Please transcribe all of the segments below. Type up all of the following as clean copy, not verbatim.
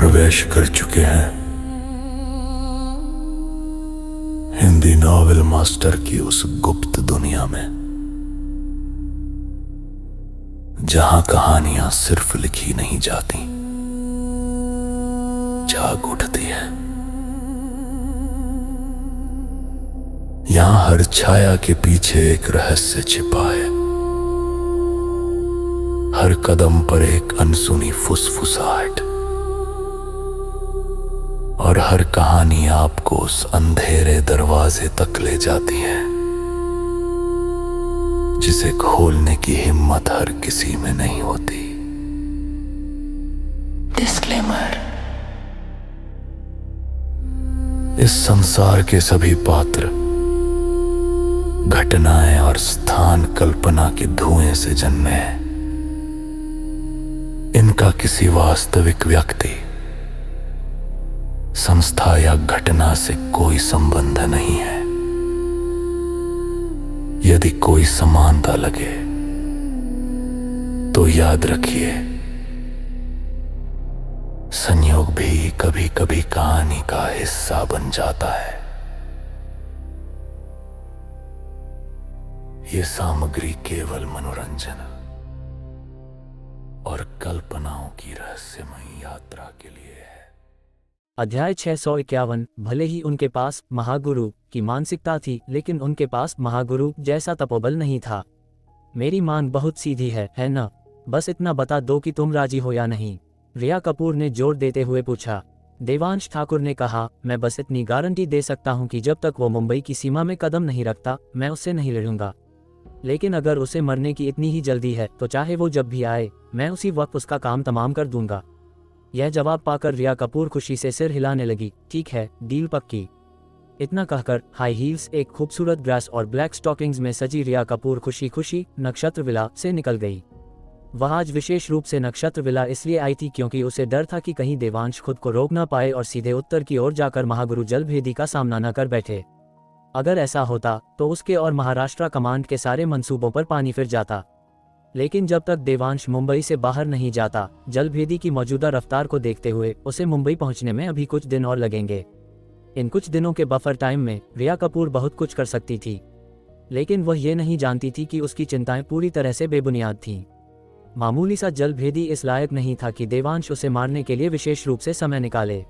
प्रवेश कर चुके हैं हिंदी नॉवेल मास्टर की उस गुप्त दुनिया में, जहां कहानियां सिर्फ लिखी नहीं जाती, जाग उठती है। यहां हर छाया के पीछे एक रहस्य छिपा है, हर कदम पर एक अनसुनी फुसफुसाहट, और हर कहानी आपको उस अंधेरे दरवाजे तक ले जाती है जिसे खोलने की हिम्मत हर किसी में नहीं होती। डिस्क्लेमर: इस संसार के सभी पात्र, घटनाएं और स्थान कल्पना के धुएं से जन्मे हैं। इनका किसी वास्तविक व्यक्ति, संस्था या घटना से कोई संबंध नहीं है। यदि कोई समानता लगे तो याद रखिए, संयोग भी कभी कभी कहानी का हिस्सा बन जाता है। ये सामग्री केवल मनोरंजन और कल्पनाओं की रहस्यमयी यात्रा के लिए है। अध्याय 651। भले ही उनके पास महागुरु की मानसिकता थी, लेकिन उनके पास महागुरु जैसा तपोबल नहीं था। मेरी मांग बहुत सीधी है ना? बस इतना बता दो कि तुम राजी हो या नहीं, रिया कपूर ने जोर देते हुए पूछा। देवांश ठाकुर ने कहा, मैं बस इतनी गारंटी दे सकता हूं कि जब तक वो मुंबई की सीमा में कदम नहीं रखता, मैं उससे नहीं लड़ूंगा। लेकिन अगर उसे मरने की इतनी ही जल्दी है तो चाहे वो जब भी आए, मैं उसी वक्त उसका काम तमाम कर दूंगा। यह जवाब पाकर रिया कपूर खुशी से सिर हिलाने लगी। ठीक है, डील पक्की। इतना कहकर हाई हील्स, एक खूबसूरत ड्रेस और ब्लैक स्टॉकिंग्स में सजी रिया कपूर खुशी खुशी नक्षत्र विला से निकल गई। वह आज विशेष रूप से नक्षत्र विला इसलिए आई थी क्योंकि उसे डर था कि कहीं देवांश खुद को रोक ना पाए और सीधे उत्तर की ओर जाकर महागुरु जलभेदी का सामना न कर बैठे। अगर ऐसा होता तो उसके और महाराष्ट्र कमांड के सारे मंसूबों पर पानी फिर जाता। लेकिन जब तक देवांश मुंबई से बाहर नहीं जाता, जलभेदी की मौजूदा रफ्तार को देखते हुए उसे मुंबई पहुंचने में अभी कुछ दिन और लगेंगे। इन कुछ दिनों के बफर टाइम में रिया कपूर बहुत कुछ कर सकती थी, लेकिन वह ये नहीं जानती थी कि उसकी चिंताएं पूरी तरह से बेबुनियाद थीं। मामूली सा जलभेदी इस लायक नहीं था कि देवांश उसे मारने के लिए विशेष रूप से समय निकाले।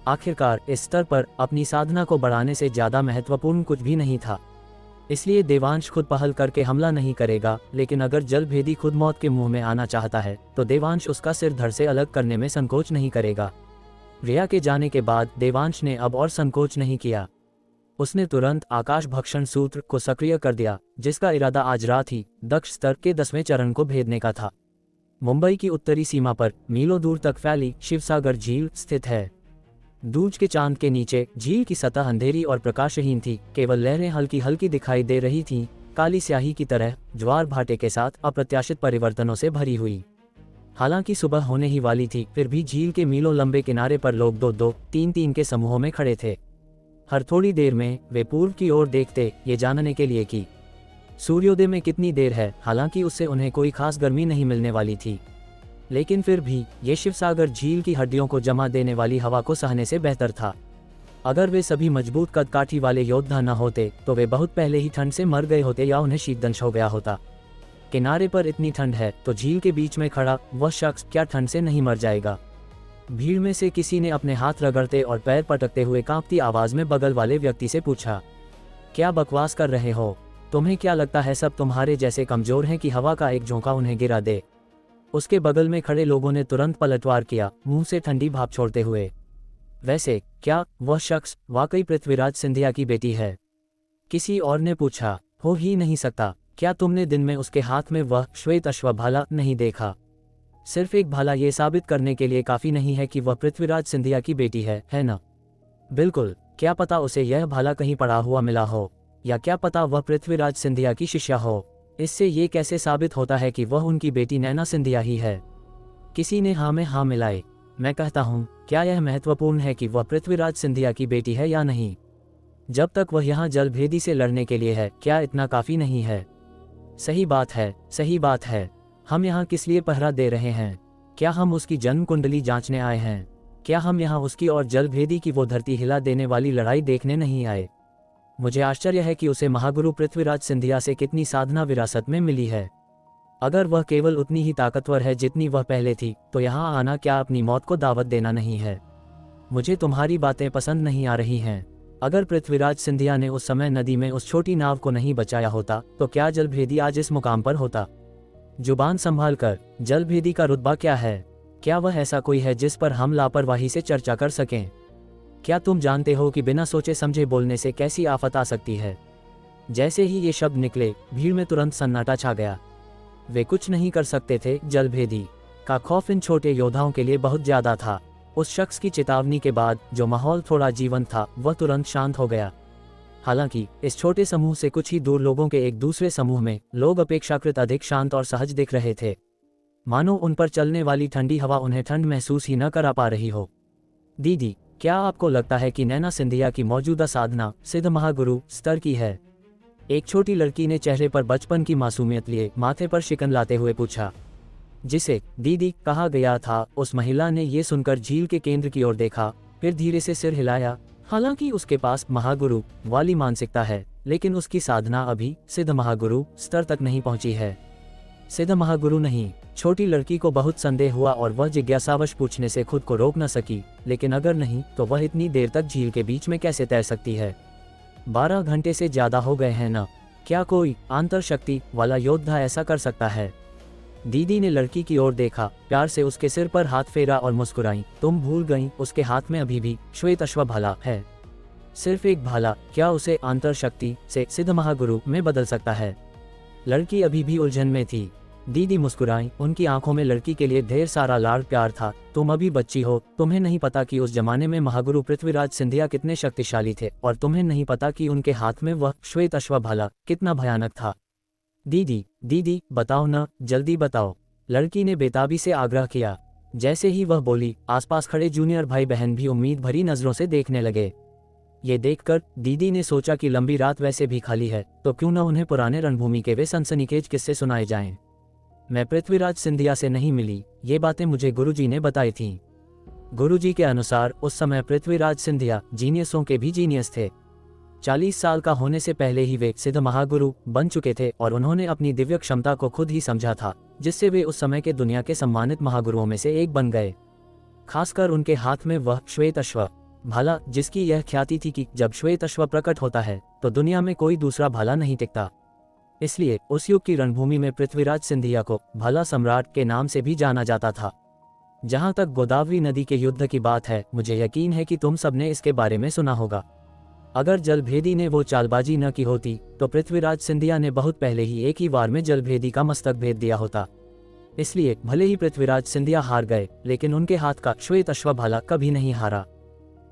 आखिरकार इस स्तर पर अपनी साधना को बढ़ाने से ज्यादा महत्वपूर्ण कुछ भी नहीं था। इसलिए देवांश खुद पहल करके हमला नहीं करेगा, लेकिन अगर जलभेदी खुद मौत के मुंह में आना चाहता है तो देवांश उसका सिर धड़ से अलग करने में संकोच नहीं करेगा। रिया के जाने के बाद देवांश ने अब और संकोच नहीं किया। उसने तुरंत आकाश भक्षण सूत्र को सक्रिय कर दिया, जिसका इरादा आज रात ही दक्ष स्तर के 10वें चरण को भेदने का था। मुंबई की उत्तरी सीमा पर मीलों दूर तक फैली शिवसागर झील स्थित है। दूज के चांद के नीचे झील की सतह अंधेरी और प्रकाशहीन थी। केवल लहरें हल्की हल्की दिखाई दे रही थीं, काली स्याही की तरह, ज्वार भाटे के साथ अप्रत्याशित परिवर्तनों से भरी हुई। हालांकि सुबह होने ही वाली थी, फिर भी झील के मीलों लंबे किनारे पर लोग 2-2, 3-3 के समूहों में खड़े थे। हर थोड़ी देर में वे पूर्व की ओर देखते, ये जानने के लिए कि सूर्योदय में कितनी देर है। हालांकि उससे उन्हें कोई खास गर्मी नहीं मिलने वाली थी, लेकिन फिर भी ये शिवसागर झील की हड्डियों को जमा देने वाली हवा को सहने से बेहतर था। अगर वे सभी मजबूत कदकाठी वाले योद्धा न होते तो वे बहुत पहले ही ठंड से मर गए होते या उन्हें शीतदंश हो गया होता। किनारे पर इतनी ठंड है तो झील के बीच में खड़ा वह शख्स क्या ठंड से नहीं मर जाएगा? भीड़ में से किसी ने अपने हाथ रगड़ते और पैर पटकते हुए कांपती आवाज में बगल वाले व्यक्ति से पूछा, क्या बकवास कर रहे हो? तुम्हें क्या लगता है सब तुम्हारे जैसे कमजोर हैं कि हवा का एक झोंका उन्हें गिरा दे? उसके बगल में खड़े लोगों ने तुरंत पलटवार किया, मुंह से ठंडी भाप छोड़ते हुए। वैसे क्या वह शख्स वाकई पृथ्वीराज सिंधिया की बेटी है? किसी और ने पूछा। हो ही नहीं सकता। क्या तुमने दिन में उसके हाथ में वह श्वेत अश्व भाला नहीं देखा? सिर्फ एक भाला ये साबित करने के लिए काफी नहीं है कि वह पृथ्वीराज सिंधिया की बेटी है ना? बिल्कुल। क्या पता उसे यह भाला कहीं पड़ा हुआ मिला हो, या क्या पता वह पृथ्वीराज सिंधिया की शिष्या हो। इससे ये कैसे साबित होता है कि वह उनकी बेटी नैना सिंधिया ही है? किसी ने हाँ में हाँ मिलाए। मैं कहता हूँ, क्या यह महत्वपूर्ण है कि वह पृथ्वीराज सिंधिया की बेटी है या नहीं? जब तक वह यहाँ जलभेदी से लड़ने के लिए है, क्या इतना काफी नहीं है? सही बात है, सही बात है। हम यहाँ किस लिए पहरा दे रहे हैं? क्या हम उसकी जन्म कुंडली जांचने आए हैं? क्या हम यहाँ उसकी और जलभेदी की वो धरती हिला देने वाली लड़ाई देखने नहीं आए? मुझे आश्चर्य है कि उसे महागुरु पृथ्वीराज सिंधिया से कितनी साधना विरासत में मिली है। अगर वह केवल उतनी ही ताकतवर है जितनी वह पहले थी, तो यहाँ आना क्या अपनी मौत को दावत देना नहीं है? मुझे तुम्हारी बातें पसंद नहीं आ रही हैं। अगर पृथ्वीराज सिंधिया ने उस समय नदी में उस छोटी नाव को नहीं बचाया होता, तो क्या जलभेदी आज इस मुकाम पर होता? जुबान संभाल कर, जलभेदी का रुतबा क्या है? क्या वह ऐसा कोई है जिस पर हम लापरवाही से चर्चा कर सकें? क्या तुम जानते हो कि बिना सोचे समझे बोलने से कैसी आफत आ सकती है? जैसे ही ये शब्द निकले, भीड़ में तुरंत सन्नाटा छा गया। वे कुछ नहीं कर सकते थे। जलभेदी का खौफ इन छोटे योद्धाओं के लिए बहुत ज्यादा था। उस शख्स की चेतावनी के बाद जो माहौल थोड़ा जीवंत था, वह तुरंत शांत हो गया। हालांकि इस छोटे समूह से कुछ ही दूर लोगों के एक दूसरे समूह में लोग अपेक्षाकृत अधिक शांत और सहज दिख रहे थे, मानो उन पर चलने वाली ठंडी हवा उन्हें ठंड महसूस ही न करा पा रही हो। दीदी, क्या आपको लगता है कि नैना सिंधिया की मौजूदा साधना सिद्ध महागुरु स्तर की है? एक छोटी लड़की ने चेहरे पर बचपन की मासूमियत लिए माथे पर शिकन लाते हुए पूछा। जिसे दीदी कहा गया था, उस महिला ने ये सुनकर झील के केंद्र की ओर देखा, फिर धीरे से सिर हिलाया। हालांकि उसके पास महागुरु वाली मानसिकता है, लेकिन उसकी साधना अभी सिद्ध महागुरु स्तर तक नहीं पहुंची है। सिद्ध महागुरु नहीं। छोटी लड़की को बहुत संदेह हुआ और वह जिज्ञासावश पूछने से खुद को रोक न सकी, लेकिन अगर नहीं तो वह इतनी देर तक झील के बीच में कैसे तैर सकती है? 12 घंटे से ज्यादा हो गए हैं ना? क्या कोई आंतर शक्ति वाला योद्धा ऐसा कर सकता है? दीदी ने लड़की की ओर देखा, प्यार से उसके सिर पर हाथ फेरा और मुस्कुराई। तुम भूल गईं, उसके हाथ में अभी भी श्वेत अश्व भाला है। सिर्फ एक भाला क्या उसे आंतर शक्ति से सिद्ध महागुरु में बदल सकता है? लड़की अभी भी उलझन में थी। दीदी मुस्कुराई, उनकी आंखों में लड़की के लिए ढेर सारा लाड़ प्यार था। तुम अभी बच्ची हो, तुम्हें नहीं पता कि उस जमाने में महागुरु पृथ्वीराज सिंधिया कितने शक्तिशाली थे, और तुम्हें नहीं पता कि उनके हाथ में वह श्वेत अश्व भाला कितना भयानक था। दीदी बताओ न, जल्दी बताओ, लड़की ने बेताबी से आग्रह किया। जैसे ही वह बोली, आसपास खड़े जूनियर भाई बहन भी उम्मीद भरी नजरों से देखने लगे। ये देखकर दीदी ने सोचा कि लंबी रात वैसे भी खाली है, तो क्यों न उन्हें पुराने रणभूमि के वे सनसनीखेज किस्से सुनाए जाएं। मैं पृथ्वीराज सिंधिया से नहीं मिली, ये बातें मुझे गुरुजी ने बताई थीं। गुरुजी के अनुसार उस समय पृथ्वीराज सिंधिया जीनियसों के भी जीनियस थे। 40 साल का होने से पहले ही वे सिद्ध महागुरु बन चुके थे, और उन्होंने अपनी दिव्य क्षमता को खुद ही समझा था, जिससे वे उस समय के दुनिया के सम्मानित महागुरुओं में से एक बन गए। खासकर उनके हाथ में वह श्वेत अश्व भाला, जिसकी यह ख्याति थी कि जब श्वेत अश्व प्रकट होता है तो दुनिया में कोई दूसरा भाला नहीं टिकता। इसलिए उस युग की रणभूमि में पृथ्वीराज सिंधिया को भाला सम्राट के नाम से भी जाना जाता था। जहां तक गोदावरी नदी के युद्ध की बात है, मुझे यकीन है कि तुम सबने इसके बारे में सुना होगा। अगर जलभेदी ने वो चालबाजी न की होती, तो पृथ्वीराज सिंधिया ने बहुत पहले ही एक ही वार में जलभेदी का मस्तक भेद दिया होता। इसलिए भले ही पृथ्वीराज सिंधिया हार गए, लेकिन उनके हाथ का श्वेत अश्व भाला कभी नहीं हारा।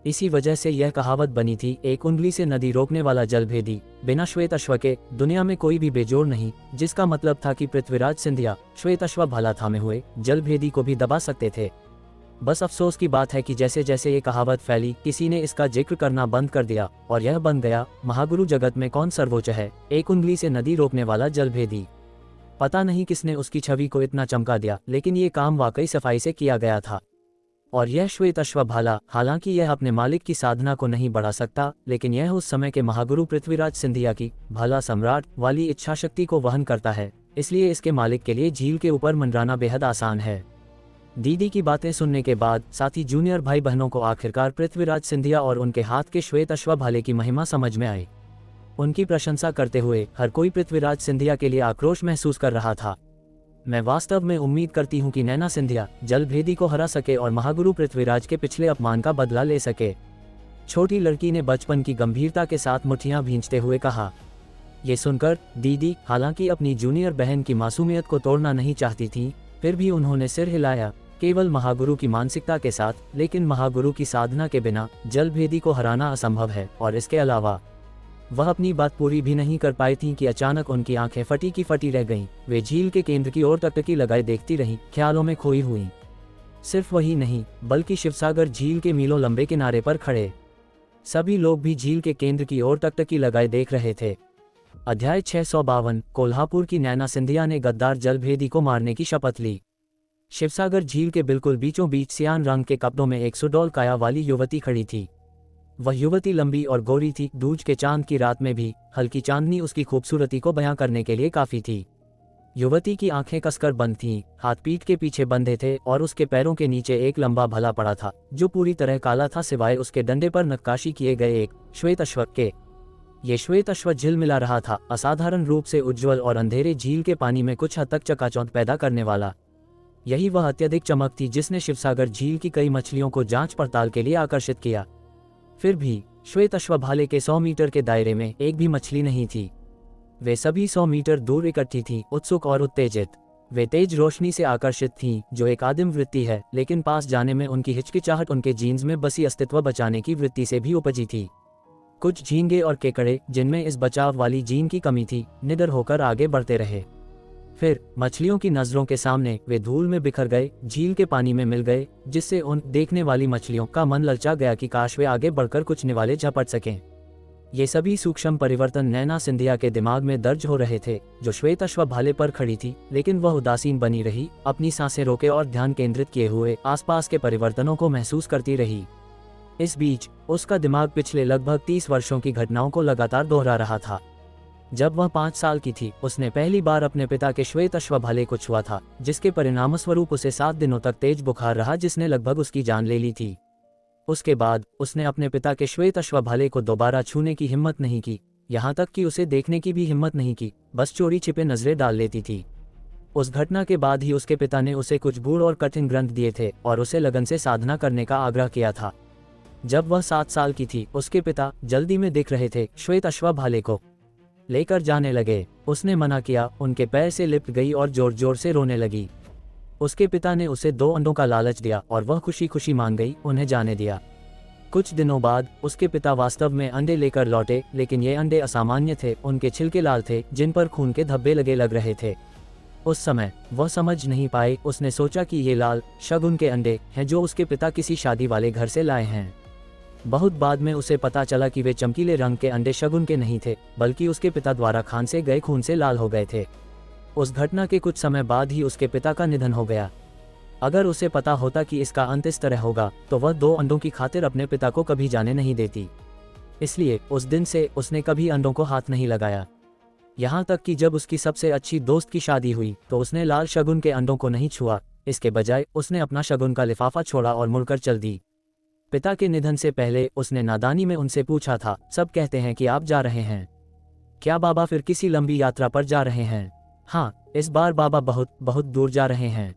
इसी वजह से यह कहावत बनी थी, एक उंगली से नदी रोकने वाला जलभेदी बिना श्वेत अश्व के दुनिया में कोई भी बेजोड़ नहीं, जिसका मतलब था कि पृथ्वीराज सिंधिया श्वेत अश्व भाला थामे हुए जलभेदी को भी दबा सकते थे। बस अफसोस की बात है कि जैसे जैसे ये कहावत फैली, किसी ने इसका जिक्र करना बंद कर दिया, और यह बन गया, महागुरु जगत में कौन सर्वोच्च है, एक उंगली से नदी रोकने वाला जलभेदी। पता नहीं किसने उसकी छवि को इतना चमका दिया, लेकिन ये काम वाकई सफाई से किया गया था। और यह श्वेत अश्व भाला, हालांकि यह अपने मालिक की साधना को नहीं बढ़ा सकता, लेकिन यह उस समय के महागुरु पृथ्वीराज सिंधिया की भाला सम्राट वाली इच्छा शक्ति को वहन करता है। इसलिए इसके मालिक के लिए झील के ऊपर मंडराना बेहद आसान है। दीदी की बातें सुनने के बाद साथी जूनियर भाई बहनों को आखिरकार पृथ्वीराज सिंधिया और उनके हाथ के श्वेत अश्व भाले की महिमा समझ में आई। उनकी प्रशंसा करते हुए हर कोई पृथ्वीराज सिंधिया के लिए आक्रोश महसूस कर रहा था। मैं वास्तव में उम्मीद करती हूँ कि नैना सिंधिया जलभेदी को हरा सके और महागुरु पृथ्वीराज के पिछले अपमान का बदला ले सके। छोटी लड़की ने बचपन की गंभीरता के साथ मुट्ठियां भींचते हुए कहा। ये सुनकर दीदी, हालांकि अपनी जूनियर बहन की मासूमियत को तोड़ना नहीं चाहती थी, फिर भी उन्होंने सिर हिलाया। केवल महागुरु की मानसिकता के साथ, लेकिन महागुरु की साधना के बिना जलभेदी को हराना असंभव है। और इसके अलावा वह अपनी बात पूरी भी नहीं कर पाई थी कि अचानक उनकी आंखें फटी की फटी रह गईं। वे झील के केंद्र की ओर टकटकी लगाए देखती रहीं, ख्यालों में खोई हुई। सिर्फ वही नहीं, बल्कि शिवसागर झील के मीलों लंबे किनारे पर खड़े सभी लोग भी झील के केंद्र की ओर टकटकी लगाए देख रहे थे। अध्याय 652। कोल्हापुर की नैना सिंधिया ने गद्दार जलभेदी को मारने की शपथ ली। शिवसागर झील के बिल्कुल बीचों बीच सियान रंग के कपड़ों में एक सुडौल काया वाली युवती खड़ी थी। वह युवती लंबी और गोरी थी। दूज के चांद की रात में भी हल्की चांदनी उसकी खूबसूरती को बयां करने के लिए काफी थी। युवती की आंखें कसकर बंद थीं, हाथ पीठ के पीछे बंधे थे और उसके पैरों के नीचे एक लंबा भला पड़ा था जो पूरी तरह काला था सिवाय उसके डंडे पर नक्काशी किए गए एक श्वेत अश्व के। ये श्वेत अश्व झिलमिला रहा था, असाधारण रूप से उज्ज्वल और अंधेरे झील के पानी में कुछ हद तक चकाचौंध पैदा करने वाला। यही वह अत्यधिक चमक थी जिसने शिवसागर झील की कई मछलियों को जांच पड़ताल के लिए आकर्षित किया। फिर भी श्वेत अश्व भाले के 100 मीटर के दायरे में एक भी मछली नहीं थी। वे सभी 100 मीटर दूर इकट्ठी थीं, उत्सुक और उत्तेजित। वे तेज रोशनी से आकर्षित थीं, जो एक आदिम वृत्ति है, लेकिन पास जाने में उनकी हिचकिचाहट उनके जीन्स में बसी अस्तित्व बचाने की वृत्ति से भी उपजी थी। कुछ झींगे और केकड़े, जिनमें इस बचाव वाली जीन की कमी थी, निडर होकर आगे बढ़ते रहे। फिर मछलियों की नजरों के सामने वे धूल में बिखर गए, झील के पानी में मिल गए, जिससे उन देखने वाली मछलियों का मन ललचा गया कि काश वे आगे बढ़कर कुछ निवाले झपट सकें। ये सभी सूक्ष्म परिवर्तन नैना सिंधिया के दिमाग में दर्ज हो रहे थे, जो श्वेत अश्व भाले पर खड़ी थी, लेकिन वह उदासीन बनी रही, अपनी सांसें रोके और ध्यान केंद्रित किए हुए आसपास के परिवर्तनों को महसूस करती रही। इस बीच उसका दिमाग पिछले लगभग 30 वर्षों की घटनाओं को लगातार दोहरा रहा था। जब वह 5 साल की थी, उसने पहली बार अपने पिता के श्वेत अश्व भाले को छुआ था, जिसके परिणामस्वरूप उसे 7 दिनों तक तेज बुखार रहा, जिसने लगभग उसकी जान ले ली थी। उसके बाद उसने अपने पिता के श्वेत अश्व भाले को दोबारा छूने की हिम्मत नहीं की, यहाँ तक कि उसे देखने की भी हिम्मत नहीं की, बस चोरी छिपे नजरें डाल लेती थी। उस घटना के बाद ही उसके पिता ने उसे कुछ गूढ़ और कठिन ग्रंथ दिए थे और उसे लगन से साधना करने का आग्रह किया था। जब वह 7 साल की थी, उसके पिता जल्दी में दिख रहे थे श्वेत अश्व भाले को लेकर जाने लगे। उसने मना किया, उनके पैर से लिपट गई और जोर जोर से रोने लगी। उसके पिता ने उसे 2 अंडों का लालच दिया और वह खुशी खुशी मान गई, उन्हें जाने दिया। कुछ दिनों बाद उसके पिता वास्तव में अंडे लेकर लौटे, लेकिन ये अंडे असामान्य थे, उनके छिलके लाल थे, जिन पर खून के धब्बे लग रहे थे। उस समय वह समझ नहीं पाए, उसने सोचा कि ये लाल शगुन के अंडे हैं जो उसके पिता किसी शादी वाले घर से लाए हैं। बहुत बाद में उसे पता चला कि वे चमकीले रंग के अंडे शगुन के नहीं थे, बल्कि उसके पिता द्वारा खान से गए खून से लाल हो गए थे। उस घटना के कुछ समय बाद ही उसके पिता का निधन हो गया। अगर उसे पता होता कि इसका अंत इस तरह होगा, तो वह 2 अंडों की खातिर अपने पिता को कभी जाने नहीं देती। इसलिए उस दिन से उसने कभी अंडों को हाथ नहीं लगाया। यहाँ तक कि जब उसकी सबसे अच्छी दोस्त की शादी हुई, तो उसने लाल शगुन के अंडों को नहीं छुआ। इसके बजाय उसने अपना शगुन का लिफाफा छोड़ा और मुड़कर चल दी। पिता के निधन से पहले उसने नादानी में उनसे पूछा था, सब कहते हैं कि आप जा रहे हैं, क्या बाबा फिर किसी लंबी यात्रा पर जा रहे हैं? हाँ, इस बार बाबा बहुत बहुत दूर जा रहे हैं।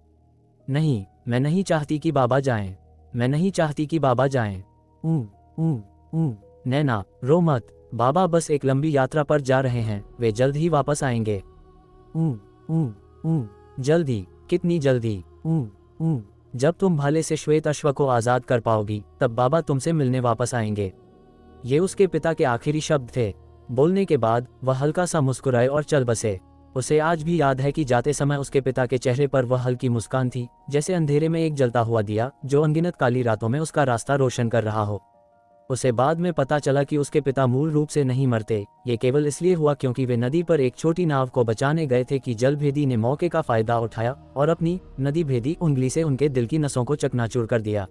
नहीं, मैं नहीं चाहती कि बाबा जाएं। मैं नहीं चाहती कि बाबा जाएं। नैना, रो मत, बाबा बस एक लंबी यात्रा पर जा रहे हैं, वे जल्द ही वापस आएंगे। जल्दी? कितनी जल्दी? जब तुम भाले से श्वेत अश्व को आजाद कर पाओगी, तब बाबा तुमसे मिलने वापस आएंगे। ये उसके पिता के आखिरी शब्द थे। बोलने के बाद वह हल्का सा मुस्कुराए और चल बसे। उसे आज भी याद है कि जाते समय उसके पिता के चेहरे पर वह हल्की मुस्कान थी, जैसे अंधेरे में एक जलता हुआ दिया जो अनगिनत काली रातों में उसका रास्ता रोशन कर रहा हो। उसे बाद में पता चला कि उसके पिता मूल रूप से नहीं मरते, ये केवल इसलिए हुआ क्योंकि वे नदी पर एक छोटी नाव को बचाने गए थे कि जलभेदी ने मौके का फायदा उठाया और अपनी नदी भेदी उंगली से उनके दिल की नसों को चकनाचूर कर दिया।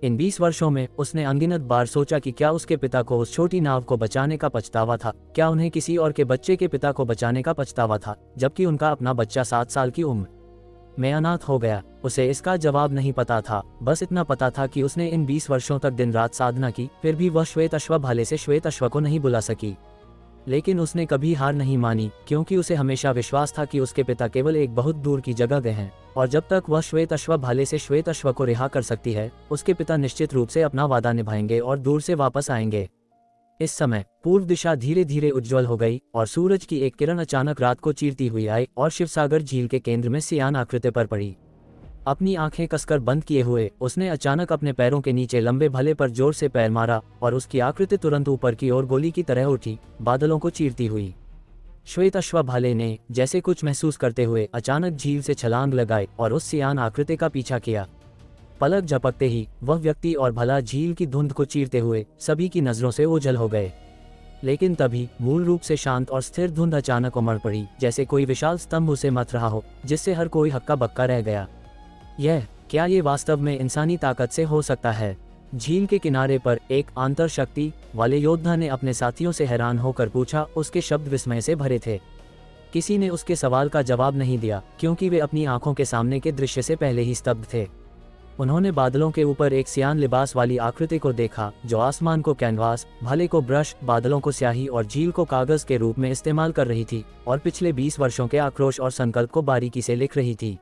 इन 20 वर्षों में उसने अनगिनत बार सोचा कि क्या उसके पिता को उस छोटी नाव को बचाने का पछतावा था, क्या उन्हें किसी और के बच्चे के पिता को बचाने का पछतावा था, जबकि उनका अपना बच्चा 7 साल की उम्र में अनाथ हो गया। उसे इसका जवाब नहीं पता था, बस इतना पता था कि उसने इन 20 वर्षों तक दिन रात साधना की, फिर भी वह श्वेत अश्व भाले से श्वेत अश्व को नहीं बुला सकी। लेकिन उसने कभी हार नहीं मानी, क्योंकि उसे हमेशा विश्वास था कि उसके पिता केवल एक बहुत दूर की जगह गए हैं, और जब तक वह श्वेत अश्व भाले से श्वेत अश्व को रिहा कर सकती है, उसके पिता निश्चित रूप से अपना वादा निभाएंगे और दूर से वापस आएंगे। इस समय पूर्व दिशा धीरे धीरे उज्ज्वल हो गई और सूरज की एक किरण अचानक रात को चीरती हुई आई और शिवसागर झील के केंद्र में सियान आकृति पर पड़ी। अपनी आंखें कसकर बंद किए हुए उसने अचानक अपने पैरों के नीचे लंबे भले पर जोर से पैर मारा और उसकी आकृति तुरंत ऊपर की ओर गोली की तरह उठी, बादलों को चीरती हुई। श्वेत अश्व भाले ने जैसे कुछ महसूस करते हुए अचानक झील से छलांग लगाई और उस सियान आकृति का पीछा किया। पलक झपकते ही वह व्यक्ति और भला झील की धुंध को चीरते हुए सभी की नजरों से ओझल हो गए। लेकिन तभी मूल रूप से शांत और स्थिर धुंध अचानक उमड़ पड़ी, जैसे कोई विशाल स्तंभ उसे मथ रहा हो, जिससे हर कोई हक्का बक्का रह गया। क्या ये वास्तव में इंसानी ताकत से हो सकता है? झील के किनारे पर एक आंतर शक्ति वाले योद्धा ने अपने साथियों से हैरान होकर पूछा। उसके शब्द विस्मय से भरे थे। किसी ने उसके सवाल का जवाब नहीं दिया, क्योंकि वे अपनी आंखों के सामने के दृश्य से पहले ही स्तब्ध थे। उन्होंने बादलों के ऊपर एक सियान लिबास वाली आकृति को देखा, जो आसमान को कैनवास, भाले को ब्रश, बादलों को स्याही और झील को कागज के रूप में इस्तेमाल कर रही थी और पिछले 20 वर्षों के आक्रोश और संकल्प को बारीकी से लिख रही थी।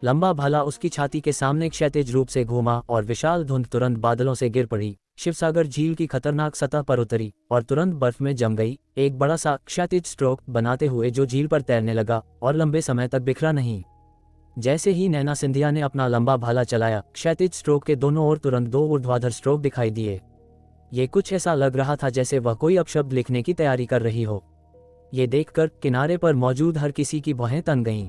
लंबा भाला उसकी छाती के सामने क्षैतिज रूप से घूमा और विशाल धुंध तुरंत बादलों से गिर पड़ी, शिवसागर झील की खतरनाक सतह पर उतरी और तुरंत बर्फ में जम गई, एक बड़ा सा क्षैतिज स्ट्रोक बनाते हुए जो झील पर तैरने लगा और लंबे समय तक बिखरा नहीं। जैसे ही नैना सिंधिया ने अपना लंबा भाला चलाया, क्षैतिज स्ट्रोक के दोनों ओर तुरंत 2 ऊर्ध्वाधर स्ट्रोक दिखाई दिए। ये कुछ ऐसा लग रहा था जैसे वह कोई अपशब्द लिखने की तैयारी कर रही हो। ये देखकर किनारे पर मौजूद हर किसी की भौहें तन गईं।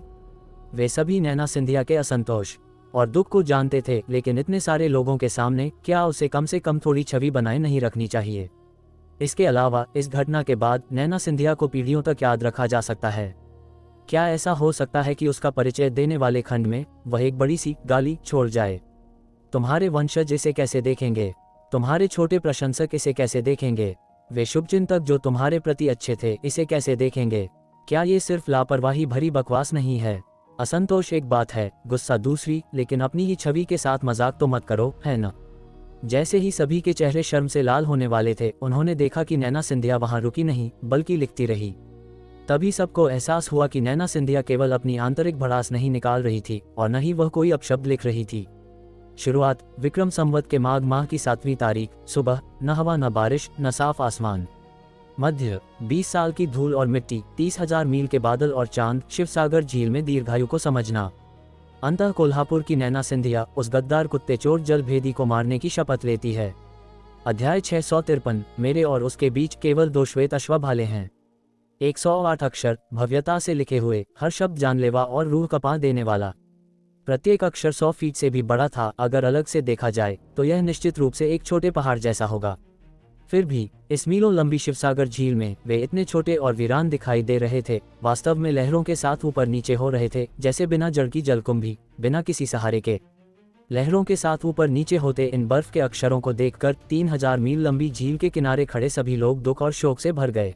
वे सभी नैना सिंधिया के असंतोष और दुख को जानते थे, लेकिन इतने सारे लोगों के सामने क्या उसे कम से कम थोड़ी छवि बनाए नहीं रखनी चाहिए? इसके अलावा इस घटना के बाद नैना सिंधिया को पीढ़ियों तक याद रखा जा सकता है। क्या ऐसा हो सकता है कि उसका परिचय देने वाले खंड में वह एक बड़ी सी गाली छोड़ जाए? तुम्हारे वंशज इसे कैसे देखेंगे? तुम्हारे छोटे प्रशंसक इसे कैसे देखेंगे? वे शुभचिंतक जो तुम्हारे प्रति अच्छे थे इसे कैसे देखेंगे? क्या ये सिर्फ लापरवाही भरी बकवास नहीं है? असंतोष एक बात है, गुस्सा दूसरी, लेकिन अपनी ही छवि के साथ मजाक तो मत करो, है ना? जैसे ही सभी के चेहरे शर्म से लाल होने वाले थे, उन्होंने देखा कि नैना सिंधिया वहां रुकी नहीं, बल्कि लिखती रही। तभी सबको एहसास हुआ कि नैना सिंधिया केवल अपनी आंतरिक भड़ास नहीं निकाल रही थी और न ही वह कोई अपशब्द लिख रही थी। शुरुआत विक्रम संवत के माघ माह की 7वीं तारीख, सुबह, न हवा न बारिश न साफ आसमान। मध्य 20 साल की धूल और मिट्टी, 30,000 मील के बादल और चांद, शिवसागर झील में दीर्घायु को समझना। अंतः कोल्हापुर की नैना सिंधिया उस गद्दार कुत्ते चोर जलभेदी को मारने की शपथ लेती है। अध्याय 653। मेरे और उसके बीच केवल 2 श्वेत अश्वभाले हैं। 108 अक्षर भव्यता से लिखे हुए, हर शब्द जानलेवा और रूह कपा देने वाला। प्रत्येक अक्षर 100 फीट से भी बड़ा था। अगर अलग से देखा जाए तो यह निश्चित रूप से एक छोटे पहाड़ जैसा होगा। फिर भी इस मीलों लंबी शिवसागर झील में वे इतने छोटे और वीरान दिखाई दे रहे थे, वास्तव में लहरों के साथ ऊपर नीचे हो रहे थे, जैसे बिना जड़ की जलकुंभी, बिना किसी सहारे के। लहरों के साथ ऊपर नीचे होते इन बर्फ के अक्षरों को देखकर 3000 मील लंबी झील के किनारे खड़े सभी लोग दुख और शोक से भर गए।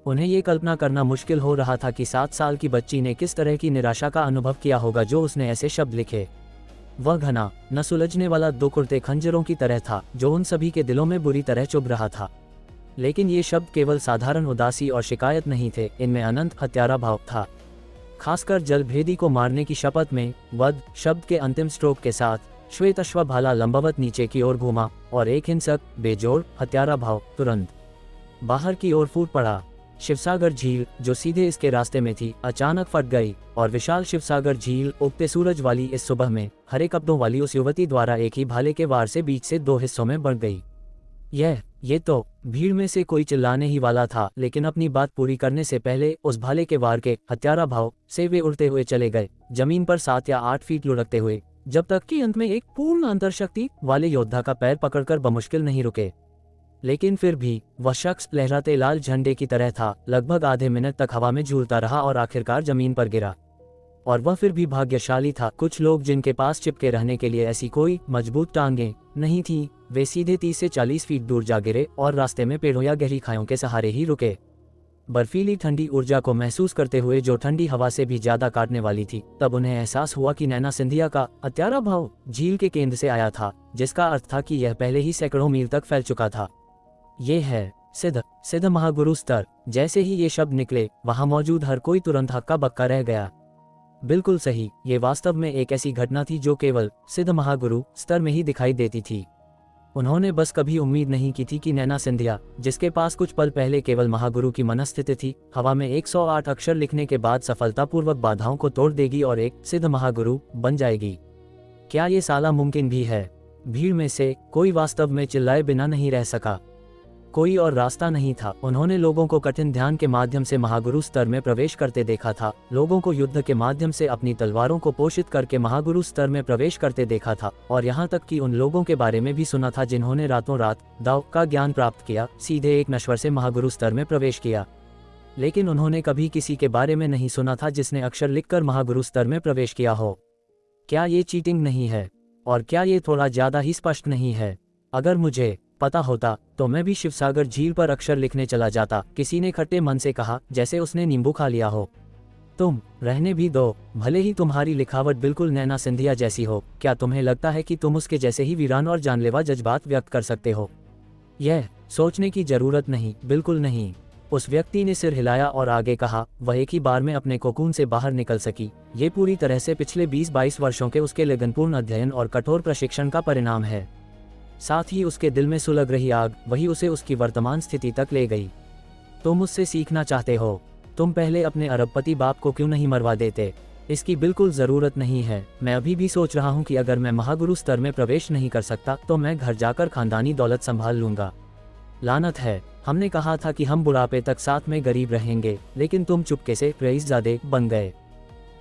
उन्हें ये कल्पना करना मुश्किल हो रहा था कि 7 साल की बच्ची ने किस तरह की निराशा का अनुभव किया होगा जो उसने ऐसे शब्द लिखे। वह घना, न सुलझने वाला दुख उड़ते खंजरों की तरह था, जो उन सभी के दिलों में बुरी तरह चुभ रहा था। लेकिन ये शब्द केवल साधारण उदासी और शिकायत नहीं थे, इनमें अनंत हत्यारा भाव था। खासकर जलभेदी को मारने की शपथ में वध शब्द के अंतिम स्ट्रोक के साथ श्वेत अश्वभाला लंबवत नीचे की ओर घूमा और एक हिंसक, बेजोड़ हत्यारा भाव तुरंत बाहर की ओर फूट पड़ा। शिवसागर झील, जो सीधे इसके रास्ते में थी, अचानक फट गई और विशाल शिवसागर झील उगते सूरज वाली इस सुबह में हरे कपड़ों वाली उस युवती द्वारा एक ही भाले के वार से बीच से 2 हिस्सों में बढ़ गई। ये तो भीड़ में से कोई चिल्लाने ही वाला था, लेकिन अपनी बात पूरी करने से पहले उस भाले के वार के हत्यारा भाव से वे उड़ते हुए चले गए, जमीन पर 7 या 8 फीट लुढ़कते हुए, जब तक कि अंत में एक पूर्ण अंतरशक्ति वाले योद्धा का पैर पकड़कर बमुश्किल नहीं रुके। लेकिन फिर भी वह शख्स लहराते लाल झंडे की तरह था। लगभग आधे मिनट तक हवा में झूलता रहा और आखिरकार जमीन पर गिरा। और वह फिर भी भाग्यशाली था। कुछ लोग जिनके पास चिपके रहने के लिए ऐसी कोई मजबूत टांगें नहीं थी, वे सीधे 30 से 40 फीट दूर जा गिरे और रास्ते में पेड़ों या गहरी खाइयों के सहारे ही रुके। बर्फीली ठंडी ऊर्जा को महसूस करते हुए, जो ठंडी हवा से भी ज्यादा काटने वाली थी, तब उन्हें एहसास हुआ कि नैना सिंधिया का हत्यारा भाव झील के केंद्र से आया था, जिसका अर्थ था कि यह पहले ही सैकड़ों मील तक फैल चुका था। ये है सिद्ध महागुरु स्तर। जैसे ही ये शब्द निकले, वहां मौजूद हर कोई तुरंत हक्का बक्का रह गया। बिल्कुल सही, ये वास्तव में एक ऐसी घटना थी जो केवल सिद्ध महागुरु स्तर में ही दिखाई देती थी। उन्होंने बस कभी उम्मीद नहीं की थी कि नैना सिंधिया, जिसके पास कुछ पल पहले केवल महागुरु की मनस्थिति थी, हवा में 108 अक्षर लिखने के बाद सफलतापूर्वक बाधाओं को तोड़ देगी और एक सिद्ध महागुरु बन जाएगी। क्या ये साला मुमकिन भी है? भीड़ में से कोई वास्तव में चिल्लाए बिना नहीं रह सका। कोई और रास्ता नहीं था। उन्होंने लोगों को कठिन ध्यान के माध्यम से महागुरु स्तर में प्रवेश करते देखा था, लोगों को युद्ध के माध्यम से अपनी तलवारों को पोषित करके महागुरु स्तर में प्रवेश करते देखा था, और यहाँ तक कि उन लोगों के बारे में भी सुना था जिन्होंने रातों रात दाव का ज्ञान प्राप्त किया, सीधे एक नश्वर से महागुरु स्तर में प्रवेश किया। लेकिन उन्होंने कभी किसी के बारे में नहीं सुना था जिसने अक्षर लिखकर महागुरु स्तर में प्रवेश किया हो। क्या ये चीटिंग नहीं है? और क्या ये थोड़ा ज़्यादा ही स्पष्ट नहीं है? अगर मुझे पता होता तो मैं भी शिवसागर झील पर अक्षर लिखने चला जाता, किसी ने खट्टे मन से कहा, जैसे उसने नींबू खा लिया हो। तुम रहने भी दो, भले ही तुम्हारी लिखावट बिल्कुल नैना सिंधिया जैसी हो, क्या तुम्हें लगता है कि तुम उसके जैसे ही वीरान और जानलेवा जज्बात व्यक्त कर सकते हो? यह सोचने की जरूरत नहीं, बिल्कुल नहीं। उस व्यक्ति ने सिर हिलाया और आगे कहा, वह एक ही बार में अपने कोकून से बाहर निकल सकी। ये पूरी तरह से पिछले 20-22 वर्षों के उसके लगनपूर्ण अध्ययन और कठोर प्रशिक्षण का परिणाम है। साथ ही उसके दिल में सुलग रही आग, वही उसे उसकी वर्तमान स्थिति तक ले गई। तुम उससे सीखना चाहते हो? तुम पहले अपने अरबपति बाप को क्यों नहीं मरवा देते? इसकी बिल्कुल ज़रूरत नहीं है। मैं अभी भी सोच रहा हूँ कि अगर मैं महागुरु स्तर में प्रवेश नहीं कर सकता तो मैं घर जाकर खानदानी दौलत संभाल लूँगा। लानत है, हमने कहा था कि हम बुढ़ापे तक साथ में गरीब रहेंगे, लेकिन तुम चुपके से रईसजादे बन गए।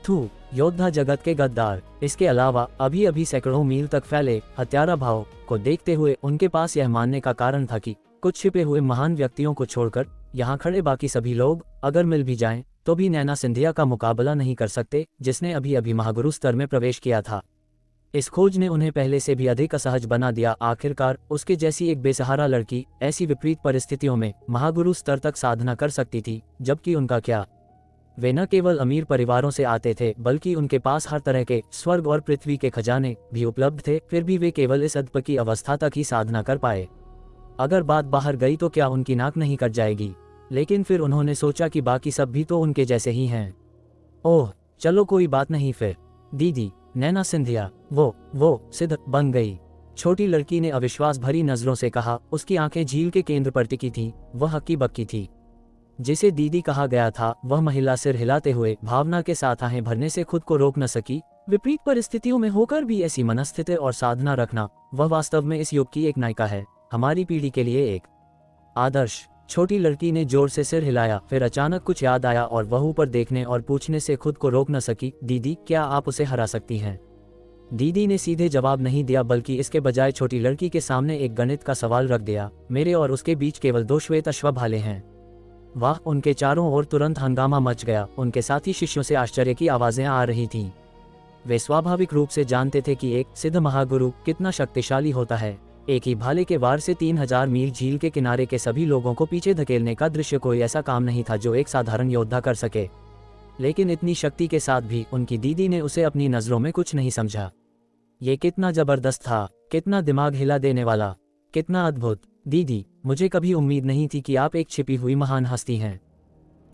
थू, योद्धा जगत के गद्दार। इसके अलावा अभी अभी सैकड़ों मील तक फैले हत्यारा भाव को देखते हुए उनके पास यह मानने का कारण था कि कुछ छिपे हुए महान व्यक्तियों को छोड़कर यहाँ खड़े बाकी सभी लोग अगर मिल भी जाएं तो भी नैना सिंधिया का मुकाबला नहीं कर सकते, जिसने अभी अभी महागुरु स्तर में प्रवेश किया था। इस खोज ने उन्हें पहले से भी अधिक असहज बना दिया। आखिरकार उसके जैसी एक बेसहारा लड़की ऐसी विपरीत परिस्थितियों में महागुरु स्तर तक साधना कर सकती थी, जबकि उनका क्या? वे न केवल अमीर परिवारों से आते थे, बल्कि उनके पास हर तरह के स्वर्ग और पृथ्वी के खजाने भी उपलब्ध थे। फिर भी वे केवल इस अदप की अवस्था तक ही साधना कर पाए। अगर बात बाहर गई तो क्या उनकी नाक नहीं कट जाएगी? लेकिन फिर उन्होंने सोचा कि बाकी सब भी तो उनके जैसे ही हैं। ओह, चलो कोई बात नहीं फिर। दीदी, नैना सिंधिया वो सिद्ध बन गई। छोटी लड़की ने अविश्वास भरी नजरों से कहा। उसकी आंखें झील के केंद्र पर टिकी थीं। वह हक्की बक्की थी। जिसे दीदी कहा गया था, वह महिला सिर हिलाते हुए भावना के साथ आहें भरने से खुद को रोक न सकी। विपरीत परिस्थितियों में होकर भी ऐसी मनस्थिति और साधना रखना, वह वास्तव में इस युग की एक नायिका है, हमारी पीढ़ी के लिए एक आदर्श। छोटी लड़की ने जोर से सिर हिलाया, फिर अचानक कुछ याद आया और वह ऊपर देखने और पूछने से खुद को रोक न सकी, दीदी, क्या आप उसे हरा सकती हैं? दीदी ने सीधे जवाब नहीं दिया, बल्कि इसके बजाय छोटी लड़की के सामने एक गणित का सवाल रख दिया। मेरे और उसके बीच केवल 2 श्वेत अश्व भाले हैं। वाह! उनके चारों ओर तुरंत हंगामा मच गया। उनके साथी शिष्यों से आश्चर्य की आवाजें आ रही थीं। वे स्वाभाविक रूप से जानते थे कि एक सिद्ध महागुरु कितना शक्तिशाली होता है। एक ही भाले के वार से 3000 मील झील के किनारे के सभी लोगों को पीछे धकेलने का दृश्य कोई ऐसा काम नहीं था जो एक साधारण योद्धा कर सके। लेकिन इतनी शक्ति के साथ भी उनकी दीदी ने उसे अपनी नजरों में कुछ नहीं समझा। ये कितना जबरदस्त था, कितना दिमाग हिला देने वाला, कितना अद्भुत। दीदी, मुझे कभी उम्मीद नहीं थी कि आप एक छिपी हुई महान हस्ती हैं।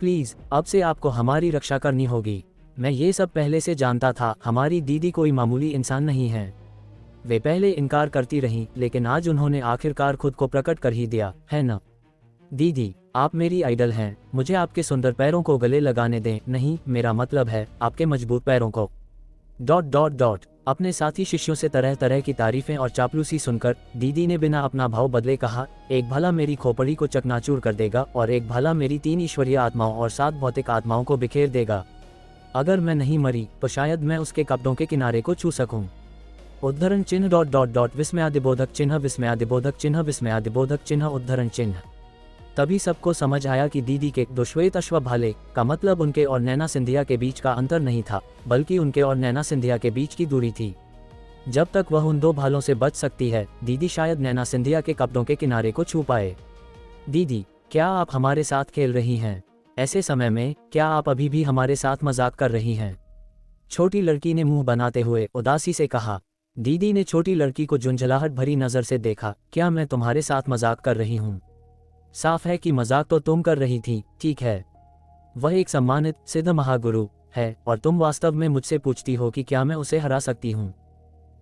प्लीज, अब से आपको हमारी रक्षा करनी होगी। मैं ये सब पहले से जानता था। हमारी दीदी कोई मामूली इंसान नहीं है। वे पहले इनकार करती रहीं, लेकिन आज उन्होंने आखिरकार खुद को प्रकट कर ही दिया, है न? दीदी, आप मेरी आइडल हैं। मुझे आपके सुंदर पैरों को गले लगाने दें। नहीं, मेरा मतलब है आपके मजबूत पैरों को। ... अपने साथी शिष्यों से तरह तरह की तारीफें और चापलूसी सुनकर दीदी ने बिना अपना भाव बदले कहा, एक भाला मेरी खोपड़ी को चकनाचूर कर देगा और एक भाला मेरी 3 ईश्वरीय आत्माओं और 7 भौतिक आत्माओं को बिखेर देगा। अगर मैं नहीं मरी तो शायद मैं उसके कपड़ों के किनारे को छू सकूं। उद्धरण चिन्ह ... विस्मयादिबोधक चिन्ह विस्मयादिबोधक चिन्ह विस्मयादिबोधक चिन्ह उद्धरण चिन्ह। तभी सबको समझ आया कि दीदी के 2 श्वेत अश्व भाले का मतलब उनके और नैना सिंधिया के बीच का अंतर नहीं था, बल्कि उनके और नैना सिंधिया के बीच की दूरी थी। जब तक वह उन 2 भालों से बच सकती है, दीदी शायद नैना सिंधिया के कपड़ों के किनारे को छू पाए। दीदी, क्या आप हमारे साथ खेल रही हैं? ऐसे समय में क्या आप अभी भी हमारे साथ मजाक कर रही हैं? छोटी लड़की ने मुंह बनाते हुए उदासी से कहा। दीदी ने छोटी लड़की को झुंझलाहट भरी नजर से देखा। क्या मैं तुम्हारे साथ मजाक कर रही हूँ? साफ है कि मजाक तो तुम कर रही थी, ठीक है। वह एक सम्मानित सिद्ध महागुरु है और तुम वास्तव में मुझसे पूछती हो कि क्या मैं उसे हरा सकती हूँ?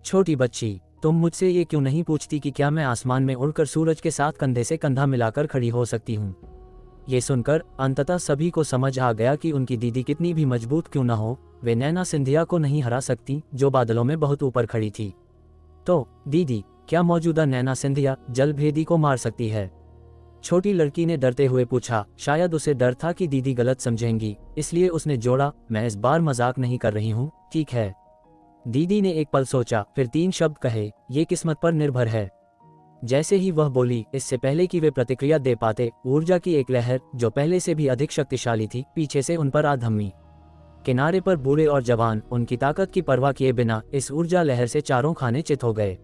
छोटी बच्ची, तुम मुझसे ये क्यों नहीं पूछती कि क्या मैं आसमान में उड़कर सूरज के साथ कंधे से कंधा मिलाकर खड़ी हो सकती हूँ? ये सुनकर अंततः सभी को समझ आ गया कि उनकी दीदी कितनी भी मजबूत क्यों न हो, वे नैना सिंधिया को नहीं हरा सकती, जो बादलों में बहुत ऊपर खड़ी थी। तो दीदी, क्या मौजूदा नैना सिंधिया जलभेदी को मार सकती है? छोटी लड़की ने डरते हुए पूछा। शायद उसे डर था कि दीदी गलत समझेंगी, इसलिए उसने जोड़ा, मैं इस बार मजाक नहीं कर रही हूँ, ठीक है। दीदी ने एक पल सोचा, फिर 3 शब्द कहे, ये किस्मत पर निर्भर है। जैसे ही वह बोली, इससे पहले कि वे प्रतिक्रिया दे पाते, ऊर्जा की एक लहर जो पहले से भी अधिक शक्तिशाली थी, पीछे से उन पर आ धम्मी। किनारे पर बूढ़े और जवान उनकी ताकत की परवाह किए बिना इस ऊर्जा लहर से चारों खाने चित हो गए।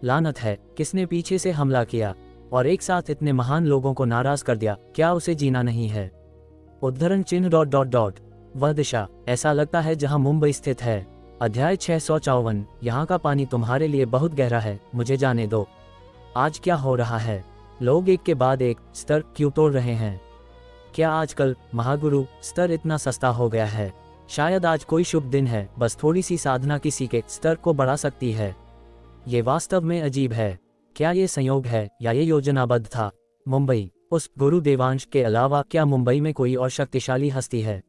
लानत है, किसने पीछे से हमला किया और एक साथ इतने महान लोगों को नाराज कर दिया, क्या उसे जीना नहीं है? उद्धरण चिन्ह डॉट डॉट डॉट। वह दिशा, ऐसा लगता है जहां मुंबई स्थित है। अध्याय 654। यहाँ का पानी तुम्हारे लिए बहुत गहरा है, मुझे जाने दो। आज क्या हो रहा है? लोग एक के बाद एक स्तर क्यों तोड़ रहे हैं? क्या आजकल महागुरु स्तर इतना सस्ता हो गया है? शायद आज कोई शुभ दिन है, बस थोड़ी सी साधना किसी के स्तर को बढ़ा सकती है। ये वास्तव में अजीब है। क्या ये संयोग है या ये योजनाबद्ध था? मुंबई, उस गुरु देवांश के अलावा क्या मुंबई में कोई और शक्तिशाली हस्ती है?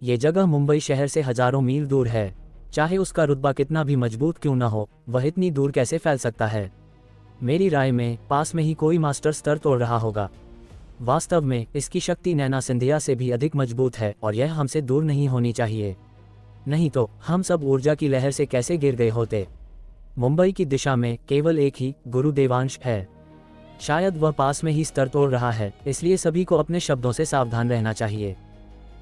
ये जगह मुंबई शहर से हजारों मील दूर है। चाहे उसका रुतबा कितना भी मजबूत क्यों न हो, वह इतनी दूर कैसे फैल सकता है? मेरी राय में पास में ही कोई मास्टर स्तर तोड़ रहा होगा। वास्तव में इसकी शक्ति नैना सिंधिया से भी अधिक मजबूत है और यह हमसे दूर नहीं होनी चाहिए। नहीं तो हम सब ऊर्जा की लहर से कैसे गिर गए होते। मुंबई की दिशा में केवल एक ही गुरु देवांश है। शायद वह पास में ही स्तर तोड़ रहा है, इसलिए सभी को अपने शब्दों से सावधान रहना चाहिए।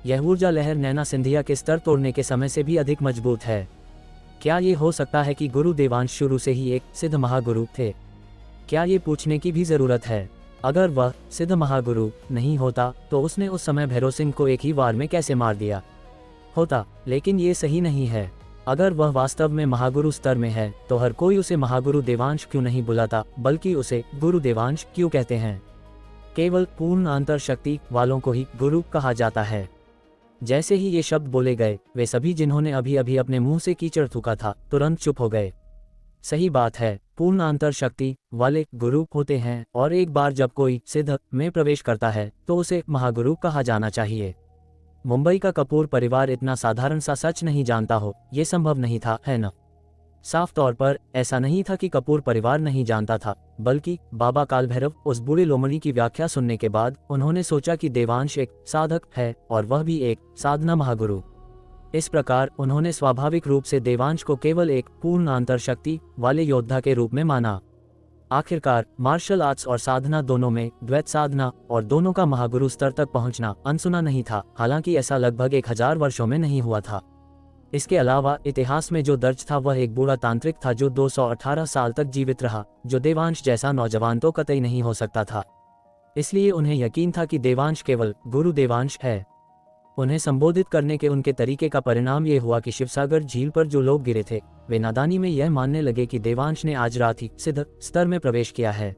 यह ऊर्जा लहर नैना सिंधिया के स्तर तोड़ने के समय से भी अधिक मजबूत है। क्या ये हो सकता है कि गुरु देवांश शुरू से ही एक सिद्ध महागुरु थे? क्या ये पूछने की भी जरूरत है? अगर वह सिद्ध महागुरु नहीं होता तो उसने उस समय भैरव सिंह को एक ही वार में कैसे मार दिया होता? लेकिन ये सही नहीं है। अगर वह वास्तव में महागुरु स्तर में है तो हर कोई उसे महागुरु देवांश क्यों नहीं बुलाता, बल्कि उसे गुरु देवांश क्यों कहते हैं? केवल पूर्ण अंतर शक्ति वालों को ही गुरु कहा जाता है। जैसे ही ये शब्द बोले गए, वे सभी जिन्होंने अभी अभी अपने मुंह से कीचड़ थूका था तुरंत चुप हो गए। सही बात है, पूर्ण अंतर शक्ति वाले गुरु होते हैं और एक बार जब कोई सिद्ध में प्रवेश करता है तो उसे महागुरु कहा जाना चाहिए। मुंबई का कपूर परिवार इतना साधारण सा सच नहीं जानता हो, ये संभव नहीं था, है न? साफ तौर पर ऐसा नहीं था कि कपूर परिवार नहीं जानता था, बल्कि बाबा कालभैरव उस बूढ़े लोमड़ी की व्याख्या सुनने के बाद उन्होंने सोचा कि देवांश एक साधक है और वह भी एक साधना महागुरु। इस प्रकार उन्होंने स्वाभाविक रूप से देवांश को केवल एक पूर्ण अंतर शक्ति वाले योद्धा के रूप में माना। आखिरकार मार्शल आर्ट्स और साधना दोनों में द्वैत साधना और दोनों का महागुरु स्तर तक पहुंचना अनसुना नहीं था। हालांकि ऐसा लगभग 1000 वर्षों में नहीं हुआ था। इसके अलावा इतिहास में जो दर्ज था वह एक बूढ़ा तांत्रिक था जो 218 साल तक जीवित रहा, जो देवांश जैसा नौजवान तो कतई नहीं हो सकता था। इसलिए उन्हें यकीन था कि देवांश केवल गुरु देवांश है। उन्हें संबोधित करने के उनके तरीके का परिणाम ये हुआ कि शिवसागर झील पर जो लोग गिरे थे वे नादानी में यह मानने लगे कि देवांश ने आज रात ही सिद्ध स्तर में प्रवेश किया है।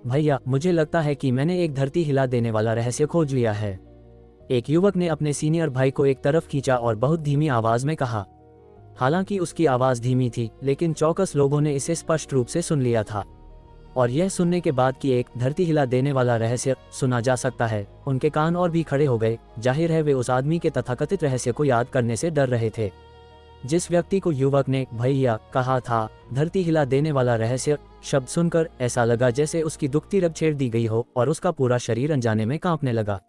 भैया, मुझे लगता है कि मैंने एक धरती हिला देने वाला रहस्य खोज लिया है। एक युवक ने अपने सीनियर भाई को एक तरफ खींचा और बहुत धीमी आवाज में कहा। हालांकि उसकी आवाज धीमी थी, लेकिन चौकस लोगों ने इसे स्पष्ट रूप से सुन लिया था। और यह सुनने के बाद कि एक धरती हिला देने वाला रहस्य सुना जा सकता है, उनके कान और भी खड़े हो गए। जाहिर है वे उस आदमी के तथाकथित रहस्य को याद करने से डर रहे थे। जिस व्यक्ति को युवक ने भैया कहा था, धरती हिला देने वाला रहस्य शब्द सुनकर ऐसा लगा जैसे उसकी दुखती रग छेड़ दी गई हो और उसका पूरा शरीर अनजाने में कांपने लगा।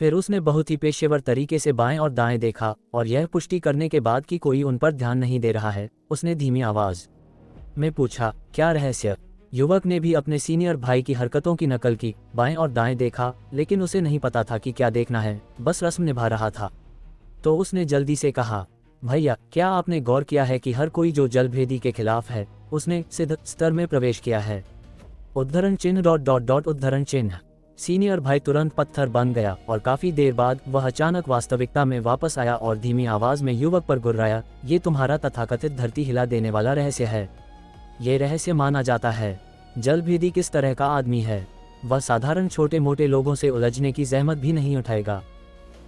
फिर उसने बहुत ही पेशेवर तरीके से बाएं और दाएं देखा और यह पुष्टि करने के बाद कि कोई उन पर ध्यान नहीं दे रहा है, उसने धीमी आवाज में पूछा, क्या रहस्य? युवक ने भी अपने सीनियर भाई की हरकतों की नकल की, बाएं और दाएं देखा, लेकिन उसे नहीं पता था कि क्या देखना है, बस रस्म निभा रहा था। तो उसने जल्दी से कहा, भैया, क्या आपने गौर किया है कि हर कोई जो जलभेदी के खिलाफ है उसने सिद्ध स्तर में प्रवेश किया है? उद्धरण चिन्ह डॉट डॉट डॉट उद्धरण चिन्ह। सीनियर भाई तुरंत पत्थर बन गया और काफी देर बाद वह अचानक वास्तविकता में वापस आया और धीमी आवाज में युवक पर गुर्राया, ये तुम्हारा तथाकथित धरती हिला देने वाला रहस्य है। ये रहस्य माना जाता है। जलभेदी किस तरह का आदमी है? वह साधारण छोटे मोटे लोगों से उलझने की जहमत भी नहीं उठाएगा।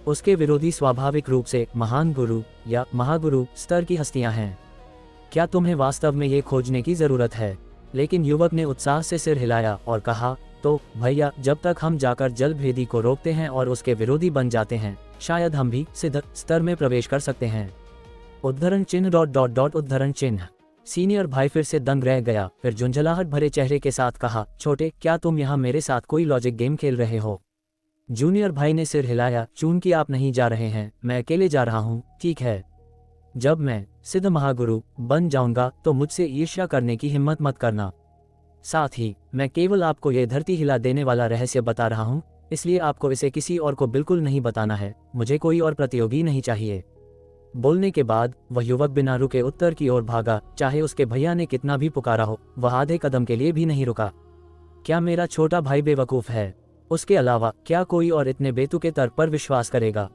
उसके विरोधी स्वाभाविक रूप से महान गुरु या महागुरु स्तर की हस्तियां हैं। क्या तुम्हें वास्तव में ये खोजने की जरूरत है? लेकिन युवक ने उत्साह से सिर हिलाया और कहा, तो भैया, जब तक हम जाकर जलभेदी को रोकते हैं और उसके विरोधी बन जाते हैं, शायद हम भी सिद्ध स्तर में प्रवेश कर सकते हैं। उद्धरण चिन्ह डॉट डॉट डॉट उद्धरण चिन्ह। सीनियर भाई फिर से दंग रह गया, फिर झुंझलाहट भरे चेहरे के साथ कहा, छोटे, क्या तुम यहाँ मेरे साथ कोई लॉजिक गेम खेल रहे हो? जूनियर भाई ने सिर हिलाया, चूंकि आप नहीं जा रहे हैं, मैं अकेले जा रहा हूँ, ठीक है? जब मैं सिद्ध महागुरु बन जाऊंगा तो मुझसे ईर्ष्या करने की हिम्मत मत करना। साथ ही मैं केवल आपको ये धरती हिला देने वाला रहस्य बता रहा हूँ, इसलिए आपको इसे किसी और को बिल्कुल नहीं बताना है। मुझे कोई और प्रतियोगी नहीं चाहिए। बोलने के बाद वह युवक बिना रुके उत्तर की ओर भागा। चाहे उसके भैया ने कितना भी पुकारा हो, वह आधे कदम के लिए भी नहीं रुका। क्या मेरा छोटा भाई बेवकूफ़ है? उसके अलावा क्या कोई और इतने बेतुके तर्क पर विश्वास करेगा?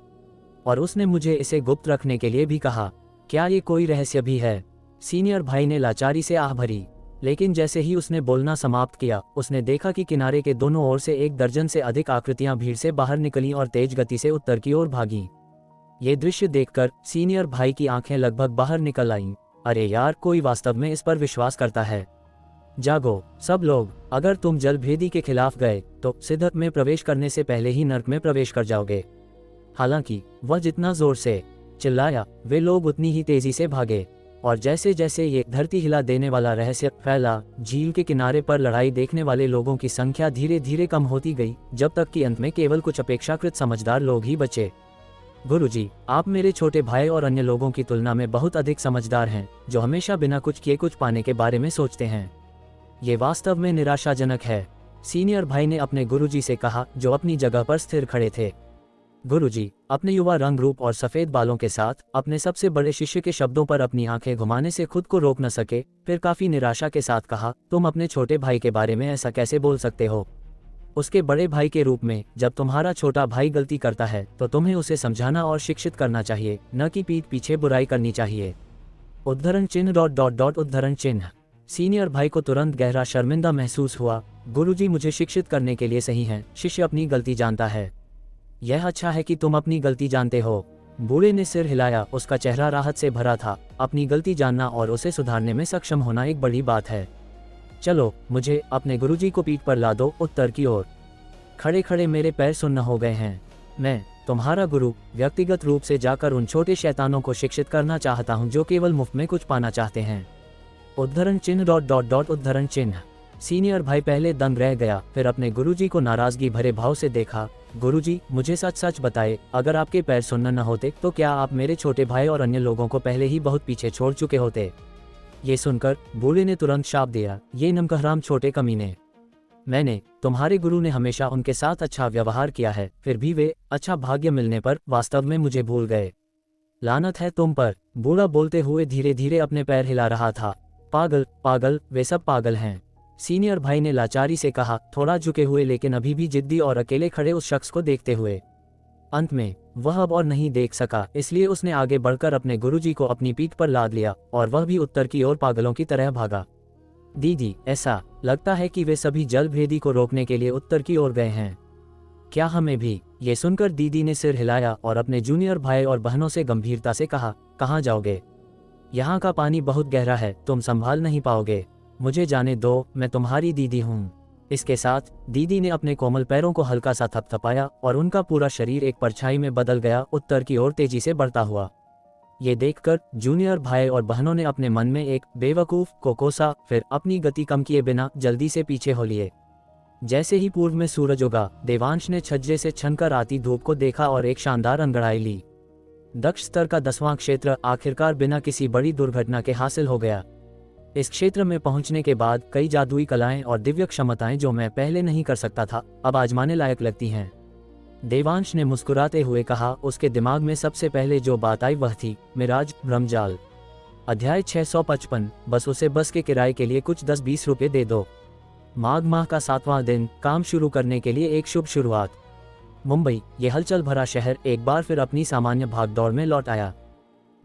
और उसने मुझे इसे गुप्त रखने के लिए भी कहा। क्या ये कोई रहस्य भी है? सीनियर भाई ने लाचारी से आह भरी। लेकिन जैसे ही उसने बोलना समाप्त किया, उसने देखा कि किनारे के दोनों ओर से 1 दर्जन से अधिक आकृतियां भीड़ से बाहर निकलीं और तेज गति से उत्तर की ओर भागीं। ये दृश्य देखकर सीनियर भाई की आंखें लगभग बाहर निकल आईं। अरे यार, कोई वास्तव में इस पर विश्वास करता है? जागो सब लोग, अगर तुम जलभेदी के खिलाफ गए तो सिद्धत में प्रवेश करने से पहले ही नर्क में प्रवेश कर जाओगे। हालांकि वह जितना जोर से चिल्लाया, वे लोग उतनी ही तेजी से भागे। और जैसे जैसे ये धरती हिला देने वाला रहस्य फैला, झील के किनारे पर लड़ाई देखने वाले लोगों की संख्या धीरे धीरे कम होती गई, जब तक कि अंत में केवल कुछ अपेक्षाकृत समझदार लोग ही बचे। गुरुजी, आप मेरे छोटे भाई और अन्य लोगों की तुलना में बहुत अधिक समझदार हैं, जो हमेशा बिना कुछ किए कुछ पाने के बारे में सोचते हैं। ये वास्तव में निराशाजनक है, सीनियर भाई ने अपने गुरुजी से कहा, जो अपनी जगह पर स्थिर खड़े थे। गुरुजी, अपने युवा रंग रूप और सफेद बालों के साथ अपने सबसे बड़े शिष्य के शब्दों पर अपनी आंखें घुमाने से खुद को रोक न सके, फिर काफी निराशा के साथ कहा, तुम अपने छोटे भाई के बारे में ऐसा कैसे बोल सकते हो? उसके बड़े भाई के रूप में जब तुम्हारा छोटा भाई गलती करता है तो तुम्हें उसे समझाना और शिक्षित करना चाहिए, न कि पीठ पीछे बुराई करनी चाहिए। उद्धरण चिन्ह ... उद्धरण चिन्ह। सीनियर भाई को तुरंत गहरा शर्मिंदा महसूस हुआ। गुरुजी मुझे शिक्षित करने के लिए सही हैं, शिष्य अपनी गलती जानता है। यह अच्छा है कि तुम अपनी गलती जानते हो। बूढ़े ने सिर हिलाया, उसका चेहरा राहत से भरा था। अपनी गलती जानना और उसे सुधारने में सक्षम होना एक बड़ी बात है। चलो, मुझे अपने गुरुजी को पीठ पर ला दो। उत्तर की ओर खड़े खड़े मेरे पैर सुन्न हो गए हैं। मैं, तुम्हारा गुरु, व्यक्तिगत रूप से जाकर उन छोटे शैतानों को शिक्षित करना चाहता हूँ जो केवल मुफ्त में कुछ पाना चाहते हैं। उद्धरण चिन्ह ... उद्धरण चिन्ह। सीनियर भाई पहले दंग रह गया, फिर अपने गुरुजी को नाराजगी भरे भाव से देखा। गुरुजी, मुझे सच सच बताए, अगर आपके पैर सुन्न न होते तो क्या आप मेरे छोटे भाई और अन्य लोगों को पहले ही बहुत पीछे छोड़ चुके होते? ये सुनकर बूढ़े ने तुरंत शाप दिया, ये नमकहराम छोटे कमीने। मैंने, तुम्हारे गुरु ने हमेशा उनके साथ अच्छा व्यवहार किया है, फिर भी वे अच्छा भाग्य मिलने पर वास्तव में मुझे भूल गए। लानत है तुम पर। बूढ़ा बोलते हुए धीरे धीरे अपने पैर हिला रहा था। पागल पागल, वे सब पागल हैं, सीनियर भाई ने लाचारी से कहा, थोड़ा झुके हुए लेकिन अभी भी जिद्दी और अकेले खड़े उस शख्स को देखते हुए। अंत में वह अब और नहीं देख सका, इसलिए उसने आगे बढ़कर अपने गुरुजी को अपनी पीठ पर लाद लिया और वह भी उत्तर की ओर पागलों की तरह भागा। दीदी, ऐसा लगता है कि वे सभी जलभेदी को रोकने के लिए उत्तर की ओर गए हैं। क्या हमें भी? ये सुनकर दीदी ने सिर हिलाया और अपने जूनियर भाई और बहनों से गंभीरता से कहा, कहाँ जाओगे? यहाँ का पानी बहुत गहरा है, तुम संभाल नहीं पाओगे। मुझे जाने दो, मैं तुम्हारी दीदी हूँ। इसके साथ दीदी ने अपने कोमल पैरों को हल्का सा थपथपाया और उनका पूरा शरीर एक परछाई में बदल गया, उत्तर की ओर तेजी से बढ़ता हुआ। ये देखकर जूनियर भाई और बहनों ने अपने मन में एक बेवकूफ को कोसा, फिर अपनी गति कम किए बिना जल्दी से पीछे हो लिए। जैसे ही पूर्व में सूरज उगा, देवांश ने छज्जे से छनकर आती धूप को देखा और एक शानदार अंगड़ाई ली। दक्ष स्तर का 10वां क्षेत्र आखिरकार बिना किसी बड़ी दुर्घटना के हासिल हो गया। इस क्षेत्र में पहुंचने के बाद कई जादुई कलाएं और दिव्य क्षमताएं जो मैं पहले नहीं कर सकता था, अब आजमाने लायक लगती हैं। देवांश ने मुस्कुराते हुए कहा। उसके दिमाग में सबसे पहले जो बात आई वह थी मिराज भ्रमजाल। अध्याय 655। बस उसे बस के किराए के लिए कुछ 10-20 रुपए दे दो। माघ माह का 7वां दिन, काम शुरू करने के लिए एक शुभ शुरुआत। मुंबई, ये हलचल भरा शहर एक बार फिर अपनी सामान्य भागदौड़ में लौट आया।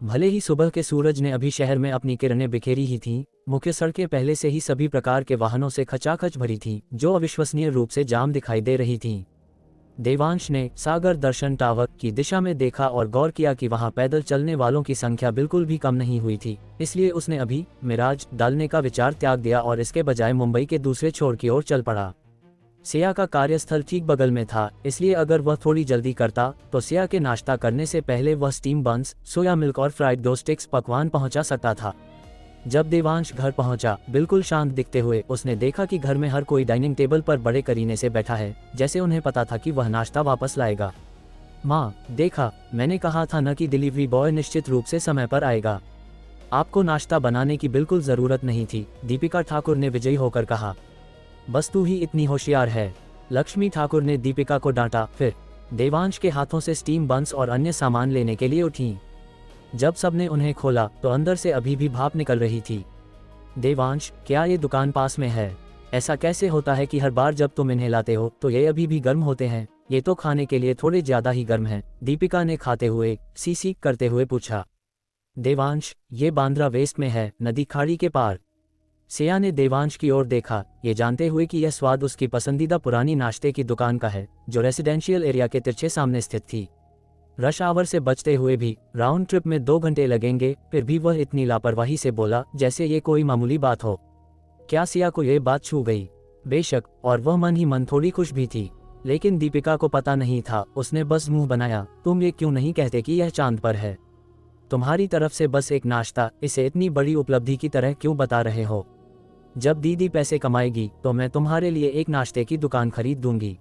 भले ही सुबह के सूरज ने अभी शहर में अपनी किरणें बिखेरी ही थीं, मुख्य सड़कें पहले से ही सभी प्रकार के वाहनों से खचाखच भरी थीं, जो अविश्वसनीय रूप से जाम दिखाई दे रही थीं। देवांश ने सागर दर्शन टावर की दिशा में देखा और गौर किया कि वहां पैदल चलने वालों की संख्या बिल्कुल भी कम नहीं हुई थी, इसलिए उसने अभी मिराज डालने का विचार त्याग दिया और इसके बजाय मुंबई के दूसरे छोर की ओर चल पड़ा। सिया का कार्यस्थल ठीक बगल में था, इसलिए अगर वह थोड़ी जल्दी करता तो सिया के नाश्ता करने से पहले वह स्टीम बंस, सोया मिल्क और फ्राइड डो स्टिक्स पकवान पहुंचा सकता था। जब देवांश घर पहुंचा, बिल्कुल शांत दिखते हुए, उसने देखा कि घर में हर कोई डाइनिंग टेबल पर बड़े करीने से बैठा है, जैसे उन्हें पता था कि वह नाश्ता वापस लाएगा। माँ, देखा, मैंने कहा था न कि डिलीवरी बॉय निश्चित रूप से समय पर आएगा। आपको नाश्ता बनाने की बिल्कुल जरूरत नहीं थी, दीपिका ठाकुर ने विजयी होकर कहा। बस तू ही इतनी होशियार है, लक्ष्मी ठाकुर ने दीपिका को डांटा। फिर देवांश के हाथों से स्टीम बंस और अन्य सामान लेने के लिए उठी। जब सबने उन्हें खोला तो अंदर से अभी भी भाप निकल रही थी। देवांश, क्या ये दुकान पास में है? ऐसा कैसे होता है कि हर बार जब तुम इन्हें लाते हो तो ये अभी भी गर्म होते हैं? ये तो खाने के लिए थोड़े ज्यादा ही गर्म हैं, दीपिका ने खाते हुए सी करते हुए पूछा। देवांश, ये बांद्रा वेस्ट में है, नदी खाड़ी के पार। सिया ने देवांश की ओर देखा, ये जानते हुए कि यह स्वाद उसकी पसंदीदा पुरानी नाश्ते की दुकान का है, जो रेसिडेंशियल एरिया के तिरछे सामने स्थित थी। रश आवर से बचते हुए भी राउंड ट्रिप में 2 घंटे लगेंगे, फिर भी वह इतनी लापरवाही से बोला जैसे ये कोई मामूली बात हो। क्या सिया को यह बात छू गई? बेशक, और वह मन ही मन थोड़ी खुश भी थी, लेकिन दीपिका को पता नहीं था। उसने बस मुंह बनाया, तुम ये क्यों नहीं कहते कि यह चांद पर है? तुम्हारी तरफ से बस एक नाश्ता, इसे इतनी बड़ी उपलब्धि की तरह क्यों बता रहे हो? जब दीदी पैसे कमाएगी तो मैं तुम्हारे लिए एक नाश्ते की दुकान खरीद दूंगी।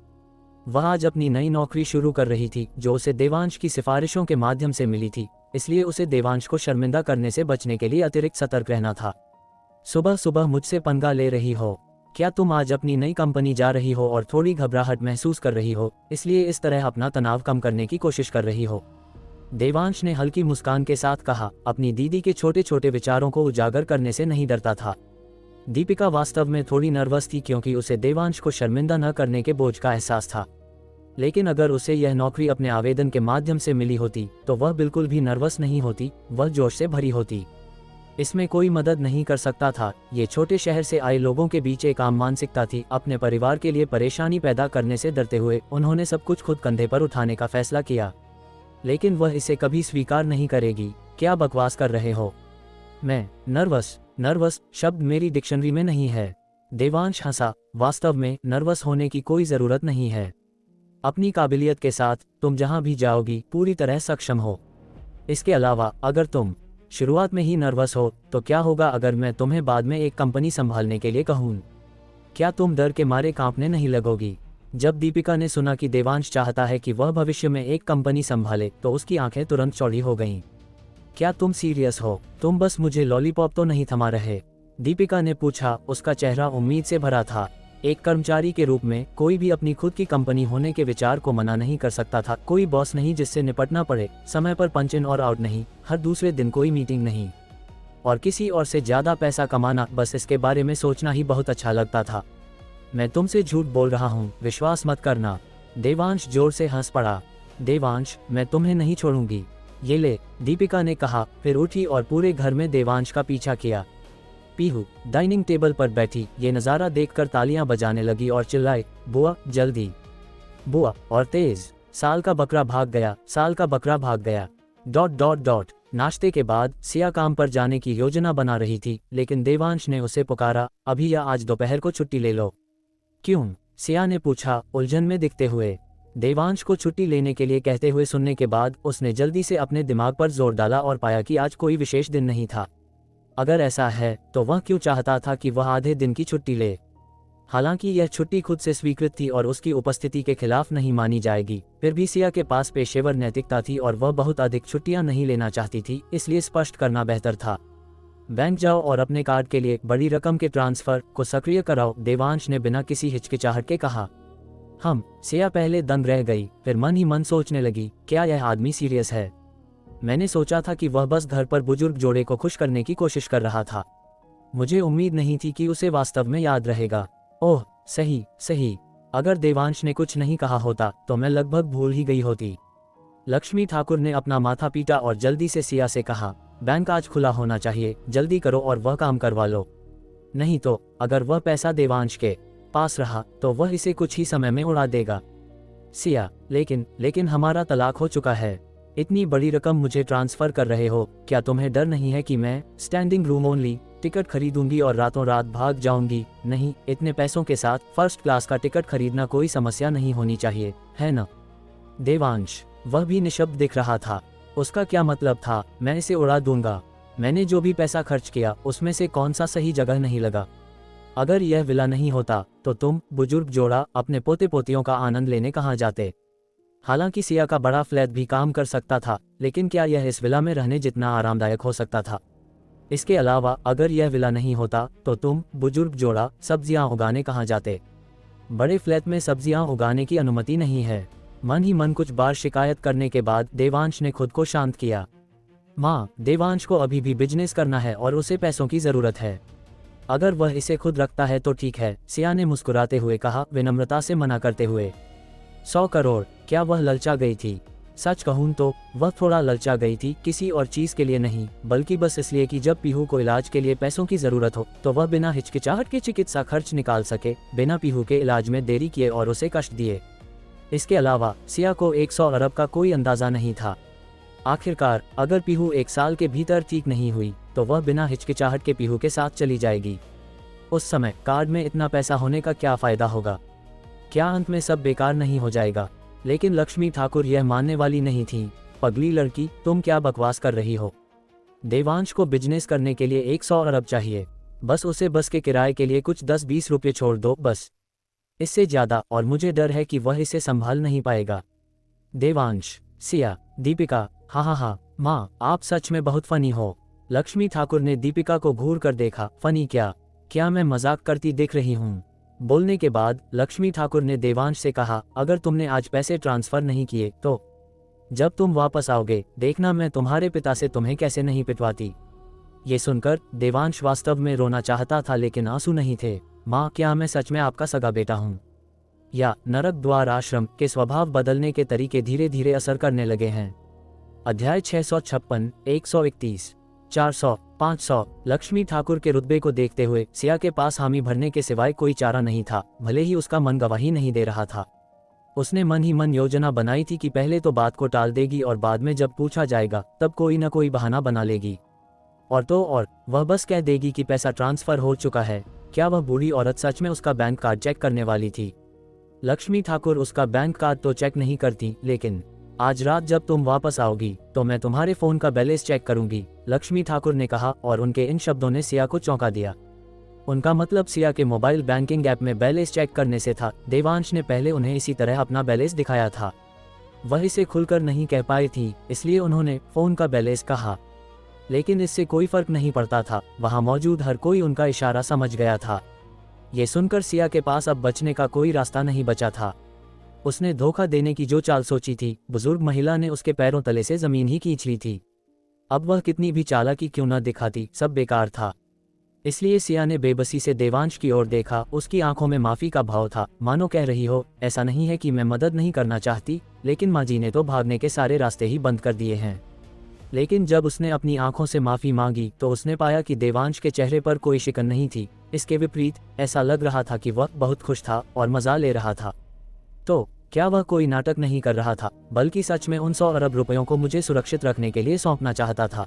वह आज अपनी नई नौकरी शुरू कर रही थी, जो उसे देवांश की सिफारिशों के माध्यम से मिली थी, इसलिए उसे देवांश को शर्मिंदा करने से बचने के लिए अतिरिक्त सतर्क रहना था। सुबह सुबह मुझसे पंगा ले रही हो? क्या तुम आज अपनी नई कंपनी जा रही हो और थोड़ी घबराहट महसूस कर रही हो, इसलिए इस तरह अपना तनाव कम करने की कोशिश कर रही हो? देवांश ने हल्की मुस्कान के साथ कहा, अपनी दीदी के छोटे छोटे विचारों को उजागर करने से नहीं डरता था। दीपिका वास्तव में थोड़ी नर्वस थी, क्योंकि उसे देवांश को शर्मिंदा न करने के बोझ का एहसास था। लेकिन अगर उसे यह नौकरी अपने आवेदन के माध्यम से मिली होती तो वह बिल्कुल भी नर्वस नहीं होती, वह जोश से भरी होती। इसमें कोई मदद नहीं कर सकता था। ये छोटे शहर से आए लोगों के बीच एक आम मानसिकता थी। अपने परिवार के लिए परेशानी पैदा करने से डरते हुए उन्होंने सब कुछ खुद कंधे पर उठाने का फैसला किया, लेकिन वह इसे कभी स्वीकार नहीं करेगी। क्या बकवास कर रहे हो? मैं नर्वस शब्द मेरी डिक्शनरी में नहीं है। देवांश हंसा, वास्तव में नर्वस होने की कोई जरूरत नहीं है। अपनी काबिलियत के साथ तुम जहां भी जाओगी पूरी तरह सक्षम हो। इसके अलावा अगर तुम शुरुआत में ही नर्वस हो तो क्या होगा अगर मैं तुम्हें बाद में एक कंपनी संभालने के लिए कहूँ? क्या तुम डर के मारे कांपने नहीं लगोगी? जब दीपिका ने सुना कि देवांश चाहता है कि वह भविष्य में एक कंपनी संभाले तो उसकी आंखें तुरंत चौड़ी हो गईं। क्या तुम सीरियस हो? तुम बस मुझे लॉलीपॉप तो नहीं थमा रहे? दीपिका ने पूछा। उसका चेहरा उम्मीद से भरा था। एक कर्मचारी के रूप में कोई भी अपनी खुद की कंपनी होने के विचार को मना नहीं कर सकता था। कोई बॉस नहीं जिससे निपटना पड़े, समय पर पंच इन और आउट नहीं, हर दूसरे दिन कोई मीटिंग नहीं, और किसी और से ज्यादा पैसा कमाना, बस इसके बारे में सोचना ही बहुत अच्छा लगता था। मैं तुमसे झूठ बोल रहा हूँ, विश्वास मत करना। देवांश जोर से हंस पड़ा। देवांश, मैं तुम्हें नहीं छोड़ूंगी। ये ले, दीपिका ने कहा, फिर उठी और पूरे घर में देवांश का पीछा किया। पीहू डाइनिंग टेबल पर बैठी ये नज़ारा देखकर तालियां बजाने लगी और चिल्लाई, बुआ जल्दी, बुआ, और तेज। साल का बकरा भाग गया। ... नाश्ते के बाद सिया काम पर जाने की योजना बना रही थी, लेकिन देवांश ने उसे पुकारा, अभी या आज दोपहर को छुट्टी ले लो। क्यों? सिया ने पूछा, उलझन में दिखते हुए। देवांश को छुट्टी लेने के लिए कहते हुए सुनने के बाद उसने जल्दी से अपने दिमाग पर जोर डाला और पाया कि आज कोई विशेष दिन नहीं था। अगर ऐसा है तो वह क्यों चाहता था कि वह आधे दिन की छुट्टी ले? हालांकि यह छुट्टी खुद से स्वीकृत थी और उसकी उपस्थिति के खिलाफ नहीं मानी जाएगी, फिर भी सिया के पास पेशेवर नैतिकता थी और वह बहुत अधिक छुट्टियां नहीं लेना चाहती थी, इसलिए स्पष्ट करना बेहतर था। बैंक जाओ और अपने कार्ड के लिए बड़ी रकम के ट्रांसफर को सक्रिय कराओ, देवांश ने बिना किसी हिचकिचाहट के कहा। सिया पहले दंग रह गई, फिर मन ही मन सोचने लगी, क्या यह आदमी सीरियस है? मैंने सोचा था कि वह बस घर पर बुजुर्ग जोड़े को खुश करने की कोशिश कर रहा था। मुझे उम्मीद नहीं थी कि उसे वास्तव में याद रहेगा। ओह सही। अगर देवांश ने कुछ नहीं कहा होता तो मैं लगभग भूल ही गई होती। लक्ष्मी ठाकुर ने अपना माथा पीटा और जल्दी से सिया से कहा, बैंक आज खुला होना चाहिए, जल्दी करो और वह काम करवा लो। नहीं तो अगर वह पैसा देवांश के पास रहा तो वह इसे कुछ ही समय में उड़ा देगा। सिया, लेकिन हमारा तलाक हो चुका है। इतनी बड़ी रकम मुझे ट्रांसफर कर रहे हो, क्या तुम्हें डर नहीं है कि मैं स्टैंडिंग रूम ओनली टिकट खरीदूंगी और रातों रात भाग जाऊंगी? नहीं, इतने पैसों के साथ फर्स्ट क्लास का टिकट खरीदना कोई समस्या नहीं होनी चाहिए, है ना? देवांश, वह भी निशब्द दिख रहा था। उसका क्या मतलब था, मैं इसे उड़ा दूंगा? मैंने जो भी पैसा खर्च किया उसमें से कौन सा सही जगह नहीं लगा? अगर यह विला नहीं होता तो तुम बुजुर्ग जोड़ा अपने पोते पोतियों का आनंद लेने कहाँ जाते? हालांकि सिया का बड़ा फ्लैट भी काम कर सकता था, लेकिन क्या यह इस विला में रहने जितना आरामदायक हो सकता था? इसके अलावा अगर यह विला नहीं होता तो तुम बुजुर्ग जोड़ा सब्जियां उगाने कहाँ जाते? बड़े फ्लैट में सब्जियां उगाने की अनुमति नहीं है। मन ही मन कुछ बार शिकायत करने के बाद देवांश ने खुद को शांत किया। माँ, देवांश को अभी भी बिजनेस करना है और उसे पैसों की जरूरत है। अगर वह इसे खुद रखता है तो ठीक है, सिया ने मुस्कुराते हुए कहा, विनम्रता से मना करते हुए। 100 करोड़, क्या वह ललचा गई थी? सच कहूँ तो वह थोड़ा ललचा गई थी, किसी और चीज के लिए नहीं, बल्कि बस इसलिए कि जब पीहू को इलाज के लिए पैसों की जरूरत हो तो वह बिना हिचकिचाहट के चिकित्सा खर्च निकाल सके, बिना पीहू के इलाज में देरी किए और उसे कष्ट दिए। इसके अलावा सिया को 100 अरब का कोई अंदाजा नहीं था। आखिरकार अगर पीहू 1 साल के भीतर ठीक नहीं हुई तो वह बिना हिचकिचाहट के पीहू के साथ चली जाएगी। उस समय कार्ड में इतना पैसा होने का क्या फायदा होगा? क्या अंत में सब बेकार नहीं हो जाएगा? लेकिन लक्ष्मी ठाकुर यह मानने वाली नहीं थी। पगली लड़की, तुम क्या बकवास कर रही हो? देवांश को बिजनेस करने के लिए 100 अरब चाहिए। बस उसे बस के किराए के लिए कुछ 10-20 रुपये छोड़ दो बस। इससे ज्यादा, और मुझे डर है कि वह इसे संभाल नहीं पाएगा। देवांश, सिया, दीपिका, हाँ, माँ, आप सच में बहुत फनी हो। लक्ष्मी ठाकुर ने दीपिका को घूर कर देखा। फनी क्या मैं मजाक करती दिख रही हूँ? बोलने के बाद लक्ष्मी ठाकुर ने देवांश से कहा, अगर तुमने आज पैसे ट्रांसफर नहीं किए तो जब तुम वापस आओगे देखना मैं तुम्हारे पिता से तुम्हें कैसे नहीं पिटवाती। ये सुनकर देवांश वास्तव में रोना चाहता था लेकिन आंसू नहीं थे। माँ, क्या मैं सच में आपका सगा बेटा हूँ? या नरक द्वार आश्रम के स्वभाव बदलने के तरीके धीरे धीरे असर करने लगे हैं। अध्याय 656, 131, 400, 500। लक्ष्मी ठाकुर के रुतबे को देखते हुए सिया के पास हामी भरने के सिवाय कोई चारा नहीं था, भले ही उसका मन गवाही नहीं दे रहा था। उसने मन ही मन योजना बनाई थी कि पहले तो बात को टाल देगी और बाद में जब पूछा जाएगा तब कोई न कोई बहाना बना लेगी। और वह बस कह देगी कि पैसा ट्रांसफर हो चुका है। क्या वह बूढ़ी औरत सच में उसका बैंक कार्ड चेक करने वाली थी? लक्ष्मी ठाकुर उसका बैंक कार्ड तो चेक नहीं करती, लेकिन आज रात जब तुम वापस आओगी तो मैं तुम्हारे फोन का बैलेंस चेक करूंगी, लक्ष्मी ठाकुर ने कहा, और उनके इन शब्दों ने सिया को चौंका दिया। उनका मतलब सिया के मोबाइल बैंकिंग ऐप में बैलेंस चेक करने से था। देवांश ने पहले उन्हें इसी तरह अपना बैलेंस दिखाया था। वह इसे खुलकर नहीं कह पाई थी, इसलिए उन्होंने फोन का बैलेंस कहा। लेकिन इससे कोई फर्क नहीं पड़ता था, वहां मौजूद हर कोई उनका इशारा समझ गया था। ये सुनकर सिया के पास अब बचने का कोई रास्ता नहीं बचा था। उसने धोखा देने की जो चाल सोची थी, बुजुर्ग महिला ने उसके पैरों तले से जमीन ही खींच ली थी। अब वह कितनी भी चालाकी क्यों न दिखाती, सब बेकार था। इसलिए सिया ने बेबसी से देवांश की ओर देखा। उसकी आंखों में माफी का भाव था, मानो कह रही हो, ऐसा नहीं है कि मैं मदद नहीं करना चाहती, लेकिन माँ जी ने तो भागने के सारे रास्ते ही बंद कर दिए हैं। लेकिन जब उसने अपनी आंखों से माफी मांगी तो उसने पाया कि देवांश के चेहरे पर कोई शिकन नहीं थी। इसके विपरीत ऐसा लग रहा था कि वह बहुत खुश था और मजा ले रहा था। तो क्या वह कोई नाटक नहीं कर रहा था, बल्कि सच में उन 100 अरब रुपयों को मुझे सुरक्षित रखने के लिए सौंपना चाहता था?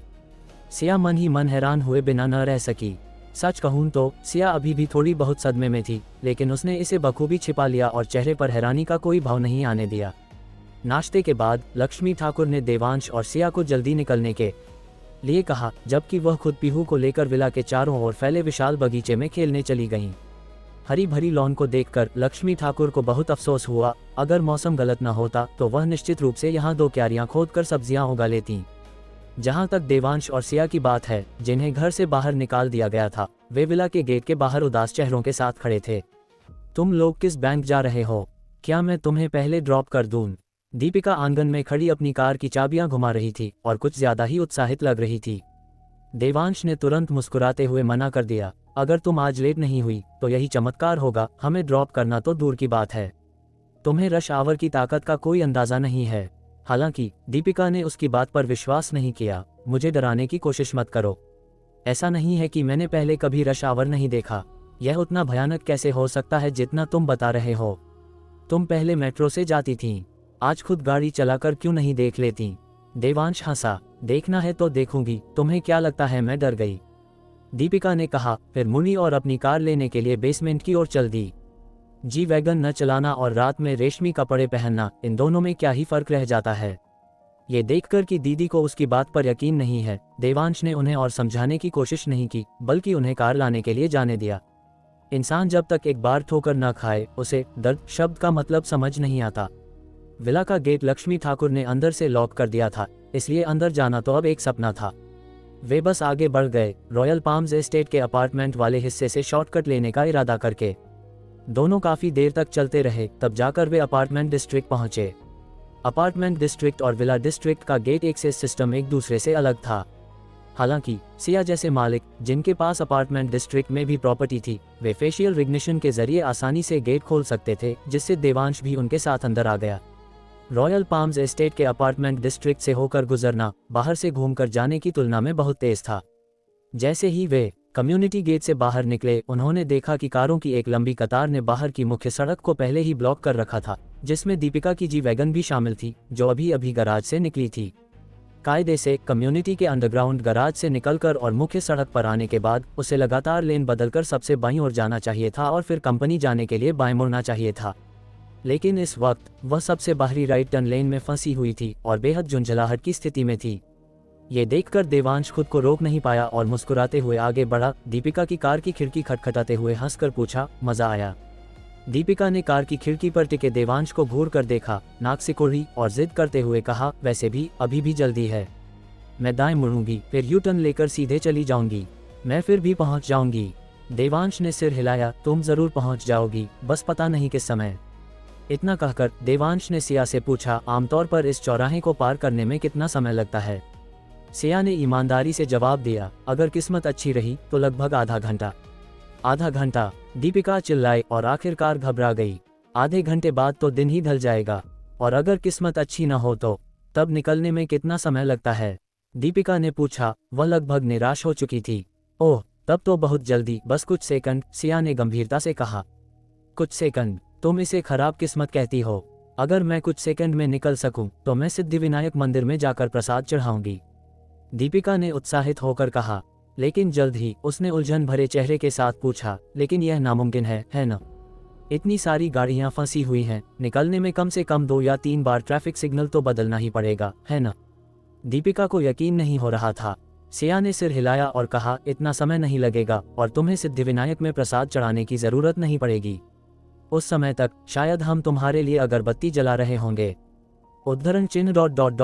सिया मन ही मन हैरान हुए बिना न रह सकी। सच कहूं तो सिया अभी भी थोड़ी बहुत सदमे में थी, लेकिन उसने इसे बखूबी छिपा लिया और चेहरे पर हैरानी का कोई भाव नहीं आने दिया। नाश्ते के बाद लक्ष्मी ठाकुर ने देवांश और सिया को जल्दी निकलने के लिए कहा, जबकि वह खुद पीहू को लेकर विला के चारों ओर फैले विशाल बगीचे में खेलने चली गईं। हरी भरी लॉन को देखकर लक्ष्मी ठाकुर को बहुत अफसोस हुआ। अगर मौसम गलत न होता तो वह निश्चित रूप से यहाँ 2 क्यारियां खोदकर सब्जियां उगा लेती। जहाँ तक देवांश और सिया की बात है, जिन्हें घर से बाहर निकाल दिया गया था, वे विला के गेट के बाहर उदास चेहरों के साथ खड़े थे। तुम लोग किस बैंक जा रहे हो? क्या मैं तुम्हें पहले ड्रॉप कर दूं? दीपिका आंगन में खड़ी अपनी कार की चाबियां घुमा रही थी और कुछ ज्यादा ही उत्साहित लग रही थी। देवांश ने तुरंत मुस्कुराते हुए मना कर दिया, अगर तुम आज लेट नहीं हुई तो यही चमत्कार होगा, हमें ड्रॉप करना तो दूर की बात है। तुम्हें रश आवर की ताकत का कोई अंदाजा नहीं है। हालांकि दीपिका ने उसकी बात पर विश्वास नहीं किया। मुझे डराने की कोशिश मत करो। ऐसा नहीं है कि मैंने पहले कभी रश आवर नहीं देखा। यह उतना भयानक कैसे हो सकता है जितना तुम बता रहे हो? तुम पहले मेट्रो से जाती थीं, आज खुद गाड़ी चलाकर क्यों नहीं देख लेती? देवांश हंसा, देखना है तो देखूंगी, तुम्हें क्या लगता है मैं डर गई? दीपिका ने कहा, फिर मुनी और अपनी कार लेने के लिए बेसमेंट की ओर चल दी। जी वैगन न चलाना और रात में रेशमी कपड़े पहनना, इन दोनों में क्या ही फर्क रह जाता है। ये देखकर कि दीदी को उसकी बात पर यकीन नहीं है, देवांश ने उन्हें और समझाने की कोशिश नहीं की, बल्कि उन्हें कार लाने के लिए जाने दिया। इंसान जब तक एक बार ठोकर न खाए, उसे दर्द शब्द का मतलब समझ नहीं आता। विला का गेट लक्ष्मी ठाकुर ने अंदर से लॉक कर दिया था, इसलिए अंदर जाना तो अब एक सपना था। वे बस आगे बढ़ गए, रॉयल पाम्स एस्टेट के अपार्टमेंट वाले हिस्से से शॉर्टकट लेने का इरादा करके। दोनों काफी देर तक चलते रहे, तब जाकर वे अपार्टमेंट डिस्ट्रिक्ट पहुंचे। अपार्टमेंट डिस्ट्रिक्ट और विला डिस्ट्रिक्ट का गेट एक्सेस सिस्टम एक दूसरे से अलग था। हालांकि सिया जैसे मालिक जिनके पास अपार्टमेंट डिस्ट्रिक्ट में भी प्रॉपर्टी थी, वे फेशियल रिकग्निशन के जरिए आसानी से गेट खोल सकते थे, जिससे देवांश भी उनके साथ अंदर आ गया। रॉयल पाम्स एस्टेट के अपार्टमेंट डिस्ट्रिक्ट से होकर गुजरना बाहर से घूमकर जाने की तुलना में बहुत तेज था। जैसे ही वे कम्युनिटी गेट से बाहर निकले, उन्होंने देखा कि कारों की एक लंबी कतार ने बाहर की मुख्य सड़क को पहले ही ब्लॉक कर रखा था, जिसमें दीपिका की जी वैगन भी शामिल थी, जो अभी अभी गैराज से निकली थी। कायदे से कम्युनिटी के अंडरग्राउंड गैराज से निकलकर और मुख्य सड़क पर आने के बाद उसे लगातार लेन बदलकर सबसे बाईं ओर जाना चाहिए था और फिर कंपनी जाने के लिए बाएं मुड़ना चाहिए था। लेकिन इस वक्त वह सबसे बाहरी राइट टर्न लेन में फंसी हुई थी और बेहद झुंझलाहट की स्थिति में थी। ये देखकर देवांश खुद को रोक नहीं पाया और मुस्कुराते हुए आगे बढ़ा। दीपिका की कार की खिड़की खटखटाते हुए हंसकर पूछा, मजा आया? दीपिका ने कार की खिड़की पर टिके देवांश को घूर कर देखा, नाक सिकोड़ी और जिद करते हुए कहा, वैसे भी अभी भी जल्दी है। मैं दाएं मुड़ूंगी, फिर यू टर्न लेकर सीधे चली जाऊंगी। मैं फिर भी पहुंच जाऊंगी। देवांश ने सिर हिलाया, तुम जरूर पहुंच जाओगी, बस पता नहीं किस समय। इतना कहकर देवांश ने सिया से पूछा, आमतौर पर इस चौराहे को पार करने में कितना समय लगता है? सिया ने ईमानदारी से जवाब दिया, अगर किस्मत अच्छी रही तो लगभग आधा घंटा। आधा घंटा? दीपिका चिल्लाई और आखिरकार घबरा गई। आधे घंटे बाद तो दिन ही ढल जाएगा, और अगर किस्मत अच्छी न हो तो तब निकलने में कितना समय लगता है? दीपिका ने पूछा। वह लगभग निराश हो चुकी थी। ओह, तब तो बहुत जल्दी, बस कुछ सेकंड, सिया ने गंभीरता से कहा। कुछ सेकंड? तुम इसे खराब किस्मत कहती हो? अगर मैं कुछ सेकंड में निकल सकूं तो मैं सिद्धिविनायक मंदिर में जाकर प्रसाद चढ़ाऊंगी, दीपिका ने उत्साहित होकर कहा। लेकिन जल्द ही उसने उलझन भरे चेहरे के साथ पूछा, लेकिन यह नामुमकिन है न? इतनी सारी गाड़ियां फंसी हुई हैं, निकलने में कम से कम 2 या 3 बार ट्रैफिक सिग्नल तो बदलना ही पड़ेगा, है न? दीपिका को यकीन नहीं हो रहा था। सिया ने सिर हिलाया और कहा, इतना समय नहीं लगेगा और तुम्हें सिद्धिविनायक में प्रसाद चढ़ाने की जरूरत नहीं पड़ेगी। उस समय तक शायद हम तुम्हारे लिए अगरबत्ती जला रहे होंगे। उद्धरण चिन्ह ...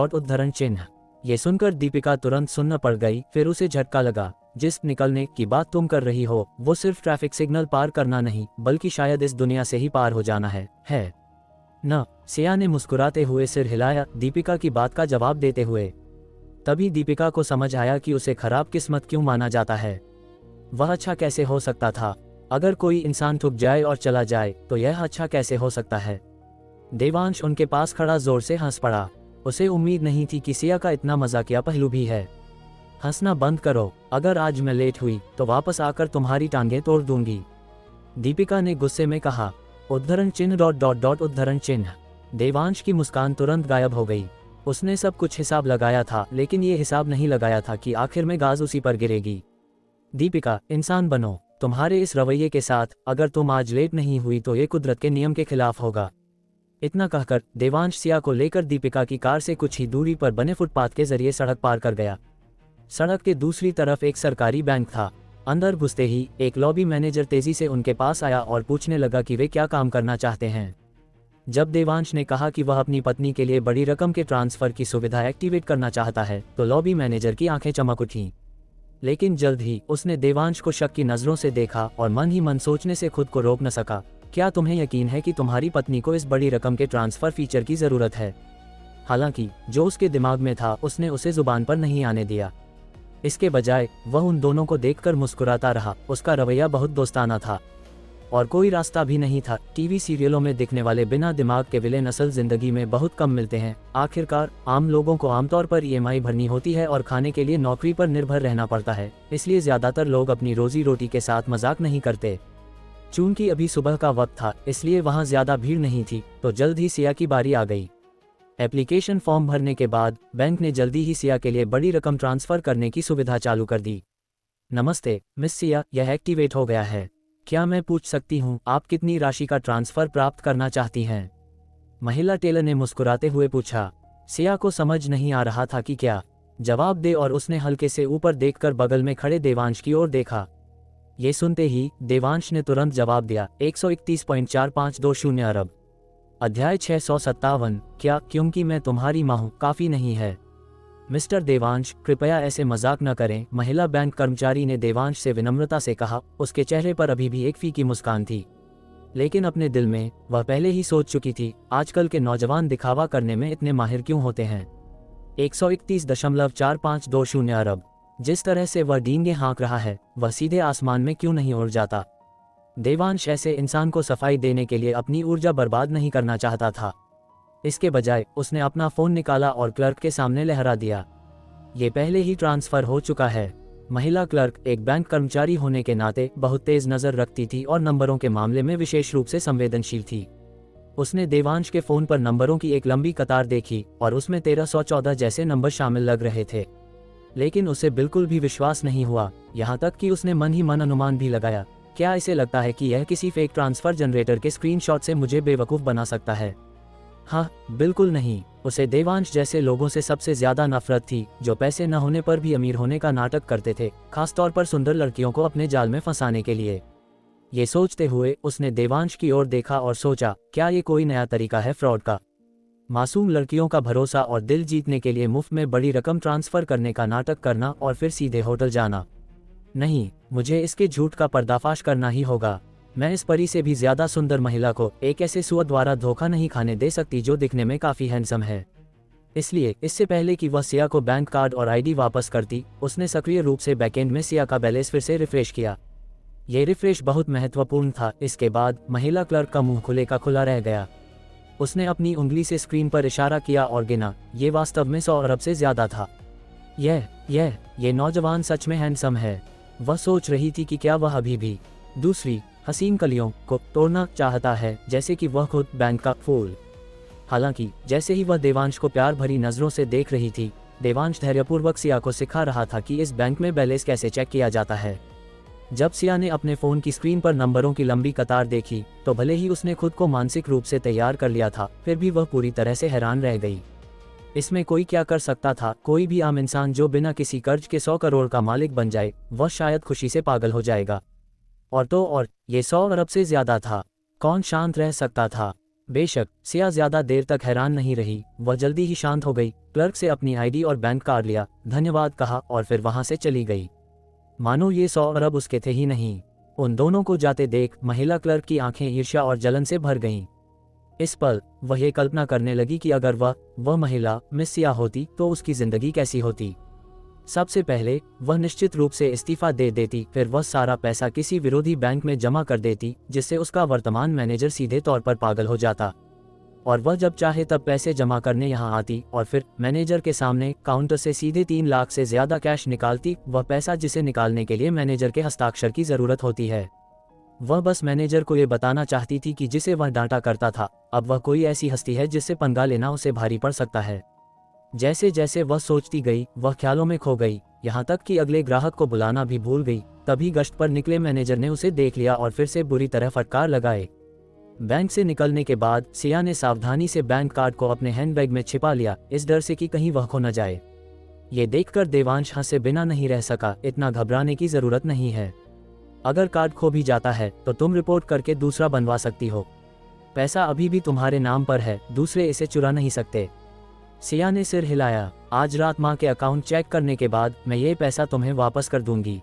उद्धरण चिन्ह। ये सुनकर दीपिका तुरंत सुन्न पड़ गई। फिर उसे झटका लगा, जिस निकलने की बात तुम कर रही हो वो सिर्फ ट्रैफिक सिग्नल पार करना नहीं, बल्कि शायद इस दुनिया से ही पार हो जाना है न? सिया ने मुस्कुराते हुए सिर हिलाया, दीपिका की बात का जवाब देते हुए। तभी दीपिका को समझ आया कि उसे खराब किस्मत क्यों माना जाता है। वह अच्छा कैसे हो सकता था? अगर कोई इंसान थक जाए और चला जाए तो यह अच्छा कैसे हो सकता है? देवांश उनके पास खड़ा जोर से हंस पड़ा। उसे उम्मीद नहीं थी कि सिया का इतना मजाकिया पहलू भी है। हंसना बंद करो, अगर आज मैं लेट हुई तो वापस आकर तुम्हारी टांगें तोड़ दूंगी, दीपिका ने गुस्से में कहा। उद्धरण चिन्ह ... उद्धरण चिन्ह। देवांश की मुस्कान तुरंत गायब हो गई। उसने सब कुछ हिसाब लगाया था, लेकिन ये हिसाब नहीं लगाया था कि आखिर में गाज उसी पर गिरेगी। दीपिका, इंसान बनो। तुम्हारे इस रवैये के साथ अगर तुम आज लेट नहीं हुई तो ये कुदरत के नियम के खिलाफ होगा। इतना कहकर देवांश सिया को लेकर दीपिका की कार से कुछ ही दूरी पर बने फुटपाथ के जरिए सड़क पार कर गया। सड़क के दूसरी तरफ एक सरकारी बैंक था। अंदर घुसते ही एक लॉबी मैनेजर तेजी से उनके पास आया और पूछने लगा कि वे क्या काम करना चाहते हैं। जब देवांश ने कहा कि वह अपनी पत्नी के लिए बड़ी रकम के ट्रांसफर की सुविधा एक्टिवेट करना चाहता है तो लॉबी मैनेजर की आंखें चमक उठीं। लेकिन जल्द ही उसने देवांश को शक की नजरों से देखा और मन ही मन सोचने से खुद को रोक न सका, क्या तुम्हें यकीन है कि तुम्हारी पत्नी को इस बड़ी रकम के ट्रांसफर फीचर की जरूरत है? हालांकि जो उसके दिमाग में था उसने उसे जुबान पर नहीं आने दिया। इसके बजाय वह उन दोनों को देखकर मुस्कुराता रहा। उसका रवैया बहुत दोस्ताना था और कोई रास्ता भी नहीं था। टीवी सीरियलों में दिखने वाले बिना दिमाग के विलेन असल जिंदगी में बहुत कम मिलते हैं। आखिरकार आम लोगों को आमतौर पर ईएमआई भरनी होती है और खाने के लिए नौकरी पर निर्भर रहना पड़ता है, इसलिए ज्यादातर लोग अपनी रोजी रोटी के साथ मजाक नहीं करते। चूंकि अभी सुबह का वक्त था इसलिए वहां ज्यादा भीड़ नहीं थी, तो जल्द ही सिया की बारी आ गई। एप्लीकेशन फॉर्म भरने के बाद बैंक ने जल्दी ही सिया के लिए बड़ी रकम ट्रांसफर करने की सुविधा चालू कर दी। नमस्ते मिस सिया, यह एक्टिवेट हो गया है। क्या मैं पूछ सकती हूँ आप कितनी राशि का ट्रांसफर प्राप्त करना चाहती हैं? महिला टेलर ने मुस्कुराते हुए पूछा। सिया को समझ नहीं आ रहा था कि क्या जवाब दे और उसने हल्के से ऊपर देखकर बगल में खड़े देवांश की ओर देखा। ये सुनते ही देवांश ने तुरंत जवाब दिया, 131.4520 अरब। अध्याय 657। क्या क्योंकि मैं तुम्हारी माँ हूं काफी नहीं है? मिस्टर देवांश, कृपया ऐसे मजाक न करें, महिला बैंक कर्मचारी ने देवांश से विनम्रता से कहा। उसके चेहरे पर अभी भी एक फीकी मुस्कान थी। लेकिन अपने दिल में वह पहले ही सोच चुकी थी, आजकल के नौजवान दिखावा करने में इतने माहिर क्यों होते हैं। 131.4520 अरब, जिस तरह से वह डींगे हाँक रहा है, वह सीधे आसमान में क्यों नहीं उड़ जाता। देवांश ऐसे इंसान को सफाई देने के लिए अपनी ऊर्जा बर्बाद नहीं करना चाहता था। इसके बजाय उसने अपना फ़ोन निकाला और क्लर्क के सामने लहरा दिया। ये पहले ही ट्रांसफ़र हो चुका है। महिला क्लर्क एक बैंक कर्मचारी होने के नाते बहुत तेज नज़र रखती थी और नंबरों के मामले में विशेष रूप से संवेदनशील थी। उसने देवांश के फ़ोन पर नंबरों की एक लंबी कतार देखी और उसमें 1314 जैसे नंबर शामिल लग रहे थे। लेकिन उसे बिल्कुल भी विश्वास नहीं हुआ, यहाँ तक कि उसने मन ही मन अनुमान भी लगाया, क्या इसे लगता है कि यह किसी फेक ट्रांसफ़र जनरेटर के स्क्रीनशॉट से मुझे बेवकूफ़ बना सकता है। हाँ, बिल्कुल नहीं। उसे देवांश जैसे लोगों से सबसे ज्यादा नफरत थी, जो पैसे न होने पर भी अमीर होने का नाटक करते थे, खासतौर पर सुंदर लड़कियों को अपने जाल में फंसाने के लिए। ये सोचते हुए उसने देवांश की ओर देखा और सोचा, क्या ये कोई नया तरीका है फ्रॉड का। मासूम लड़कियों का भरोसा और दिल जीतने के लिए मुफ्त में बड़ी रकम ट्रांसफर करने का नाटक करना और फिर सीधे होटल जाना। नहीं, मुझे इसके झूठ का पर्दाफाश करना ही होगा। मैं इस परी से भी ज्यादा सुंदर महिला को एक ऐसे सुअर द्वारा धोखा नहीं खाने दे सकती जो दिखने में काफी हैंडसम है। इसलिए इससे पहले कि वह सिया को बैंक कार्ड और आईडी वापस करती, उसने सक्रिय रूप से बैकएंड में सिया का बैलेंस फिर से रिफ्रेश किया। ये रिफ्रेश बहुत महत्वपूर्ण था। इसके बाद महिला क्लर्क का मुंह खुले का खुला रह गया। उसने अपनी उंगली से स्क्रीन पर इशारा किया और गिना। ये वास्तव में 100 अरब से ज्यादा था। ये नौजवान सच में हैंडसम है। वह सोच रही थी कि क्या वह अभी भी दूसरी हसीन कलियों को तोड़ना चाहता है, जैसे कि वह खुद बैंक का फूल। हालांकि जैसे ही वह देवांश को प्यार भरी नजरों से देख रही थी, देवांश धैर्यपूर्वक सिया को सिखा रहा था कि इस बैंक में बैलेंस कैसे चेक किया जाता है। जब सिया ने अपने फ़ोन की स्क्रीन पर नंबरों की लंबी कतार देखी, तो भले ही उसने खुद को मानसिक रूप से तैयार कर लिया था, फिर भी वह पूरी तरह से हैरान रह गई। इसमें कोई क्या कर सकता था। कोई भी आम इंसान जो बिना किसी कर्ज के 100 करोड़ का मालिक बन जाए, वह शायद खुशी से पागल हो जाएगा। और ये 100 अरब से ज्यादा था। कौन शांत रह सकता था। बेशक सिया ज्यादा देर तक हैरान नहीं रही, वह जल्दी ही शांत हो गई। क्लर्क से अपनी आईडी और बैंक कार्ड लिया, धन्यवाद कहा और फिर वहां से चली गई, मानो ये 100 अरब उसके थे ही नहीं। उन दोनों को जाते देख महिला क्लर्क की आंखें ईर्ष्या और जलन से भर गईं। इस पल वह ये कल्पना करने लगी कि अगर वह महिला मिस सिया होती तो उसकी जिंदगी कैसी होती। सबसे पहले वह निश्चित रूप से इस्तीफा दे देती, फिर वह सारा पैसा किसी विरोधी बैंक में जमा कर देती, जिससे उसका वर्तमान मैनेजर सीधे तौर पर पागल हो जाता। और वह जब चाहे तब पैसे जमा करने यहाँ आती और फिर मैनेजर के सामने काउंटर से सीधे 3 लाख से ज्यादा कैश निकालती, वह पैसा जिसे निकालने के लिए मैनेजर के हस्ताक्षर की जरूरत होती है। वह बस मैनेजर को ये बताना चाहती थी कि जिसे वह डांटा करता था, अब वह कोई ऐसी हस्ती है जिससे पंगा लेना उसे भारी पड़ सकता है। जैसे जैसे वह सोचती गई, वह ख्यालों में खो गई, यहाँ तक कि अगले ग्राहक को बुलाना भी भूल गई। तभी गश्त पर निकले मैनेजर ने उसे देख लिया और फिर से बुरी तरह फटकार लगाए। बैंक से निकलने के बाद सिया ने सावधानी से बैंक कार्ड को अपने हैंडबैग में छिपा लिया, इस डर से कि कहीं वह खो न जाए। ये देखकर देवांश हंसे बिना नहीं रह सका। इतना घबराने की जरूरत नहीं है। अगर कार्ड खो भी जाता है तो तुम रिपोर्ट करके दूसरा बनवा सकती हो। पैसा अभी भी तुम्हारे नाम पर है, दूसरे इसे चुरा नहीं सकते। सिया ने सिर हिलाया। आज रात माँ के अकाउंट चेक करने के बाद मैं ये पैसा तुम्हें वापस कर दूंगी।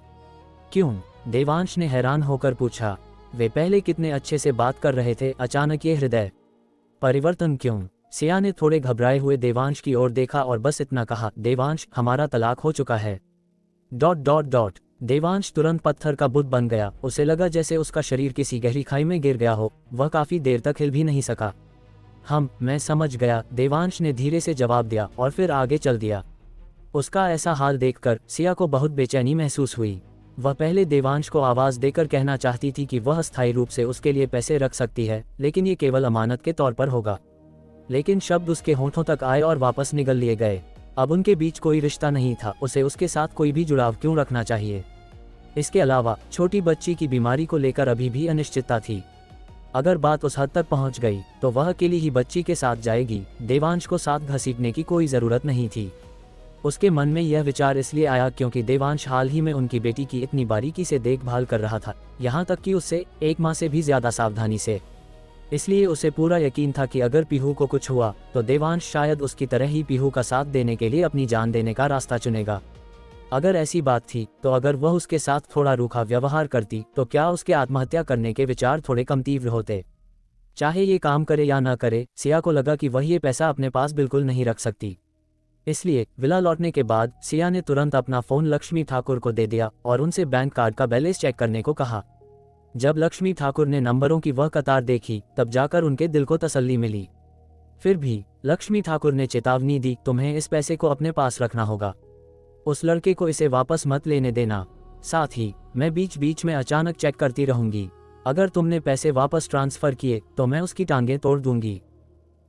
क्यों? देवांश ने हैरान होकर पूछा। वे पहले कितने अच्छे से बात कर रहे थे, अचानक ये हृदय परिवर्तन क्यों? सिया ने थोड़े घबराए हुए देवांश की ओर देखा और बस इतना कहा, देवांश हमारा तलाक हो चुका है। ... देवांश तुरंत पत्थर का बुत बन गया। उसे लगा जैसे उसका शरीर किसी गहरी खाई में गिर गया हो। वह काफी देर तक हिल भी नहीं सका। मैं समझ गया, देवांश ने धीरे से जवाब दिया और फिर आगे चल दिया। उसका ऐसा हाल देखकर सिया को बहुत बेचैनी महसूस हुई। वह पहले देवांश को आवाज़ देकर कहना चाहती थी कि वह अस्थायी रूप से उसके लिए पैसे रख सकती है, लेकिन ये केवल अमानत के तौर पर होगा। लेकिन शब्द उसके होठों तक आए और वापस निगल लिए गए। अब उनके बीच कोई रिश्ता नहीं था, उसे उसके साथ कोई भी जुड़ाव क्यों रखना चाहिए। इसके अलावा छोटी बच्ची की बीमारी को लेकर अभी भी अनिश्चितता थी। अगर बात उस हद तक पहुंच गई तो वह अकेली ही बच्ची के साथ जाएगी। देवांश को साथ घसीटने की कोई ज़रूरत नहीं थी। उसके मन में यह विचार इसलिए आया क्योंकि देवांश हाल ही में उनकी बेटी की इतनी बारीकी से देखभाल कर रहा था, यहाँ तक कि उससे 1 माह से भी ज़्यादा सावधानी से। इसलिए उसे पूरा यकीन था कि अगर पीहू को कुछ हुआ तो देवांश शायद उसकी तरह ही पीहू का साथ देने के लिए अपनी जान देने का रास्ता चुनेगा। अगर ऐसी बात थी तो अगर वह उसके साथ थोड़ा रूखा व्यवहार करती तो क्या उसके आत्महत्या करने के विचार थोड़े कम तीव्र होते। चाहे ये काम करे या ना करे, सिया को लगा कि वह ये पैसा अपने पास बिल्कुल नहीं रख सकती। इसलिए विला लौटने के बाद सिया ने तुरंत अपना फ़ोन लक्ष्मी ठाकुर को दे दिया और उनसे बैंक कार्ड का बैलेंस चेक करने को कहा। जब लक्ष्मी ठाकुर ने नंबरों की वह कतार देखी तब जाकर उनके दिल को तसल्ली मिली। फिर भी लक्ष्मी ठाकुर ने चेतावनी दी, तुम्हें इस पैसे को अपने पास रखना होगा, उस लड़के को इसे वापस मत लेने देना। साथ ही मैं बीच बीच में अचानक चेक करती रहूंगी, अगर तुमने पैसे वापस ट्रांसफर किए तो मैं उसकी टांगें तोड़ दूंगी।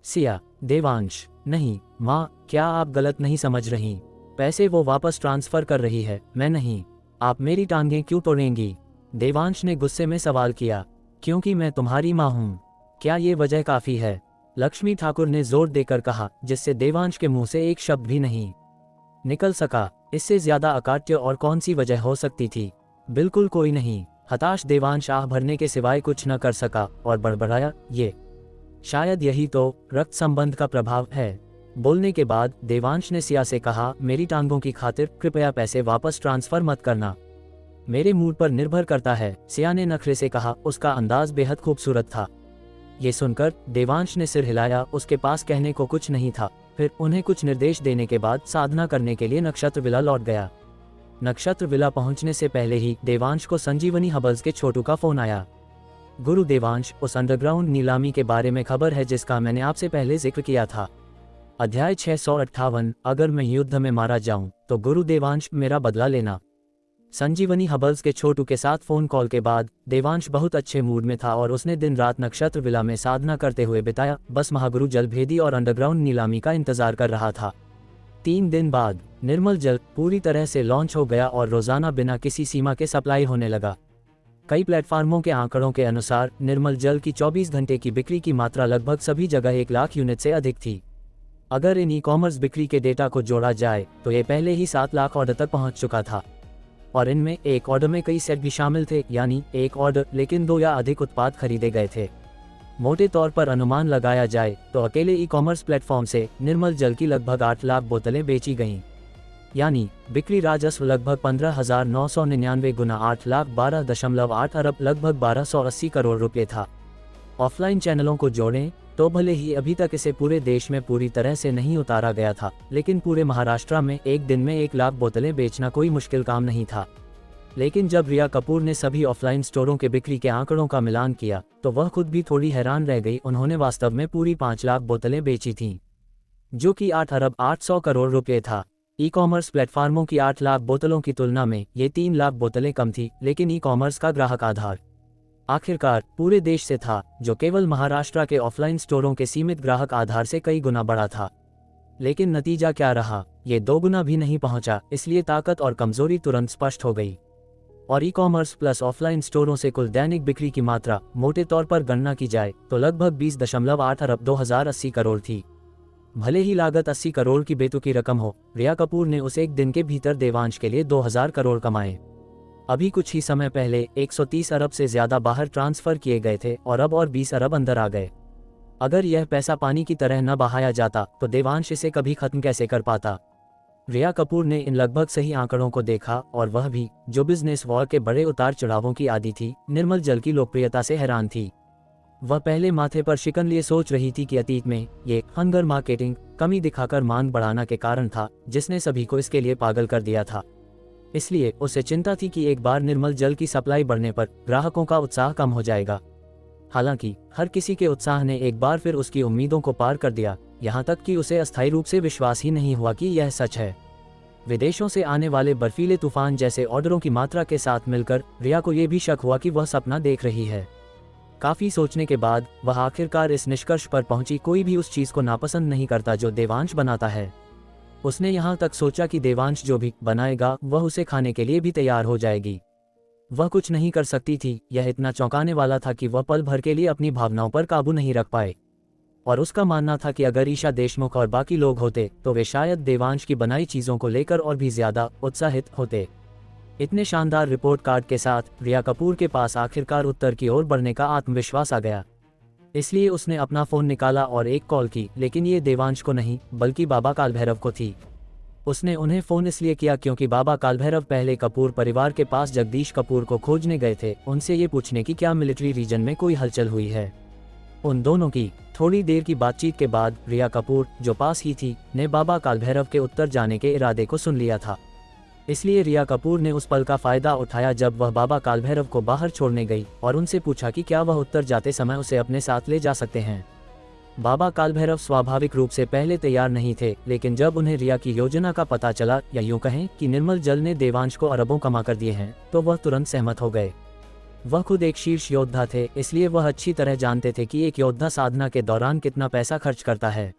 सिया, देवांश, नहीं माँ, क्या आप गलत नहीं समझ रही? पैसे वो वापस ट्रांसफर कर रही है, मैं नहीं। आप मेरी टांगें क्यों तोड़ेंगी? देवांश ने गुस्से में सवाल किया। क्योंकि मैं तुम्हारी माँ हूँ। क्या ये वजह काफी है? लक्ष्मी ठाकुर ने जोर देकर कहा, जिससे देवांश के मुंह से एक शब्द भी नहीं निकल सका। इससे ज्यादा अकाट्य और कौन सी वजह हो सकती थी? बिल्कुल कोई नहीं। हताश देवांश आह भरने के सिवाय कुछ न कर सका और बड़बड़ाया, ये शायद यही तो रक्त संबंध का प्रभाव है। बोलने के बाद देवांश ने सिया से कहा, मेरी टांगों की खातिर कृपया पैसे वापस ट्रांसफर मत करना, मेरे मूड पर निर्भर करता है। सिया ने नखरे से कहा, उसका अंदाज बेहद खूबसूरत था। ये सुनकर देवांश ने सिर हिलाया, उसके पास कहने को कुछ नहीं था। फिर उन्हें कुछ निर्देश देने के बाद साधना करने के लिए नक्षत्र विला लौट गया। नक्षत्र विला पहुंचने से पहले ही देवांश को संजीवनी हबल्स के छोटू का फोन आया। गुरु देवांश, उस अंडरग्राउंड नीलामी के बारे में खबर है जिसका मैंने आपसे पहले जिक्र किया था। अध्याय 658, अगर मैं युद्ध में मारा जाऊं तो गुरु देवांश, मेरा बदला लेना। संजीवनी हबल्स के छोटू के साथ फोन कॉल के बाद देवांश बहुत अच्छे मूड में था और उसने दिन रात नक्षत्र विला में साधना करते हुए बिताया। बस महागुरु जलभेदी और अंडरग्राउंड नीलामी का इंतजार कर रहा था। 3 दिन बाद निर्मल जल पूरी तरह से लॉन्च हो गया और रोजाना बिना किसी सीमा के सप्लाई होने लगा। कई प्लेटफार्मों के आंकड़ों के अनुसार निर्मल जल की 24 घंटे की बिक्री की मात्रा लगभग सभी जगह 1 लाख यूनिट से अधिक थी। अगर इन ई कॉमर्स बिक्री के डेटा को जोड़ा जाए तो ये पहले ही 7 लाख ऑर्डर तक पहुंच चुका था और इनमें एक ऑर्डर में कई सेट भी शामिल थे, यानी एक ऑर्डर लेकिन 2 या अधिक उत्पाद खरीदे गए थे। मोटे तौर पर अनुमान लगाया जाए तो अकेले ई कॉमर्स प्लेटफॉर्म से निर्मल जल की लगभग 8 लाख बोतलें बेची गईं, यानी बिक्री राजस्व लगभग 15,999 गुना 8 लाख 12.8 अरब लगभग 1280 करोड़ रुपए था। ऑफलाइन चैनलों को जोड़ें तो भले ही अभी तक इसे पूरे देश में पूरी तरह से नहीं उतारा गया था, लेकिन पूरे महाराष्ट्र में एक दिन में 1 लाख बोतलें बेचना कोई मुश्किल काम नहीं था। लेकिन जब रिया कपूर ने सभी ऑफलाइन स्टोरों के बिक्री के आंकड़ों का मिलान किया तो वह खुद भी थोड़ी हैरान रह गई। उन्होंने वास्तव में पूरी 5 लाख बोतलें बेची थीं, जो कि 8 अरब 800 करोड़ रुपए था। ई कॉमर्स प्लेटफार्मों की 8 लाख बोतलों की तुलना में ये 3 लाख बोतलें कम थी, लेकिन ई कॉमर्स का ग्राहक आधार आखिरकार पूरे देश से था, जो केवल महाराष्ट्र के ऑफलाइन स्टोरों के सीमित ग्राहक आधार से कई गुना बड़ा था। लेकिन नतीजा क्या रहा? ये 2 गुना भी नहीं पहुंचा। इसलिए ताकत और कमजोरी तुरंत स्पष्ट हो गई और ई कॉमर्स प्लस ऑफलाइन स्टोरों से कुल दैनिक बिक्री की मात्रा मोटे तौर पर गणना की जाए तो लगभग 20.8 अरब 2080 करोड़ थी। भले ही लागत 80 करोड़ की बेतुकी रकम हो, रिया कपूर ने उस एक दिन के भीतर देवांश के लिए 2000 करोड़ कमाए। अभी कुछ ही समय पहले 130 अरब से ज्यादा बाहर ट्रांसफर किए गए थे और अब और 20 अरब अंदर आ गए। अगर यह पैसा पानी की तरह न बहाया जाता तो देवांश इसे कभी खत्म कैसे कर पाता? रिया कपूर ने इन लगभग सही आंकड़ों को देखा और वह भी, जो बिजनेस वॉर के बड़े उतार चढ़ावों की आदी थी, निर्मल जल की लोकप्रियता से हैरान थी। वह पहले माथे पर शिकन लिए सोच रही थी कि अतीत में ये हंगर मार्केटिंग कमी दिखाकर मांग बढ़ाना के कारण था, जिसने सभी को इसके लिए पागल कर दिया था। इसलिए उसे चिंता थी कि एक बार निर्मल जल की सप्लाई बढ़ने पर ग्राहकों का उत्साह कम हो जाएगा। हालांकि हर किसी के उत्साह ने एक बार फिर उसकी उम्मीदों को पार कर दिया, यहाँ तक कि उसे अस्थायी रूप से विश्वास ही नहीं हुआ कि यह सच है। विदेशों से आने वाले बर्फीले तूफान जैसे ऑर्डरों की मात्रा के साथ मिलकर रिया को यह भी शक हुआ कि वह सपना देख रही है। काफी सोचने के बाद वह आखिरकार इस निष्कर्ष पर पहुंची, कोई भी उस चीज को नापसंद नहीं करता जो देवांश बनाता है। उसने यहाँ तक सोचा कि देवांश जो भी बनाएगा वह उसे खाने के लिए भी तैयार हो जाएगी। वह कुछ नहीं कर सकती थी। यह इतना चौंकाने वाला था कि वह पल भर के लिए अपनी भावनाओं पर काबू नहीं रख पाए और उसका मानना था कि अगर ईशा देशमुख और बाकी लोग होते तो वे शायद देवांश की बनाई चीजों को लेकर और भी ज्यादा उत्साहित होते। इतने शानदार रिपोर्ट कार्ड के साथ रिया कपूर के पास आखिरकार उत्तर की ओर बढ़ने का आत्मविश्वास आ गया। इसलिए उसने अपना फोन निकाला और एक कॉल की, लेकिन ये देवांश को नहीं बल्कि बाबा काल भैरव को थी। उसने उन्हें फ़ोन इसलिए किया क्योंकि बाबा कालभैरव पहले कपूर परिवार के पास जगदीश कपूर को खोजने गए थे, उनसे ये पूछने की क्या मिलिट्री रीजन में कोई हलचल हुई है। उन दोनों की थोड़ी देर की बातचीत के बाद रिया कपूर, जो पास ही थी, ने बाबा कालभैरव के उत्तर जाने के इरादे को सुन लिया था। इसलिए रिया कपूर ने उस पल का फायदा उठाया जब वह बाबा कालभैरव को बाहर छोड़ने गई और उनसे पूछा कि क्या वह उत्तर जाते समय उसे अपने साथ ले जा सकते हैं। बाबा कालभैरव स्वाभाविक रूप से पहले तैयार नहीं थे, लेकिन जब उन्हें रिया की योजना का पता चला, या यूं कहें कि निर्मल जल ने देवांश को अरबों कमा कर दिए हैं, तो वह तुरंत सहमत हो गए। वह खुद एक शीर्ष योद्धा थे, इसलिए वह अच्छी तरह जानते थे कि एक योद्धा साधना के दौरान कितना पैसा खर्च करता है।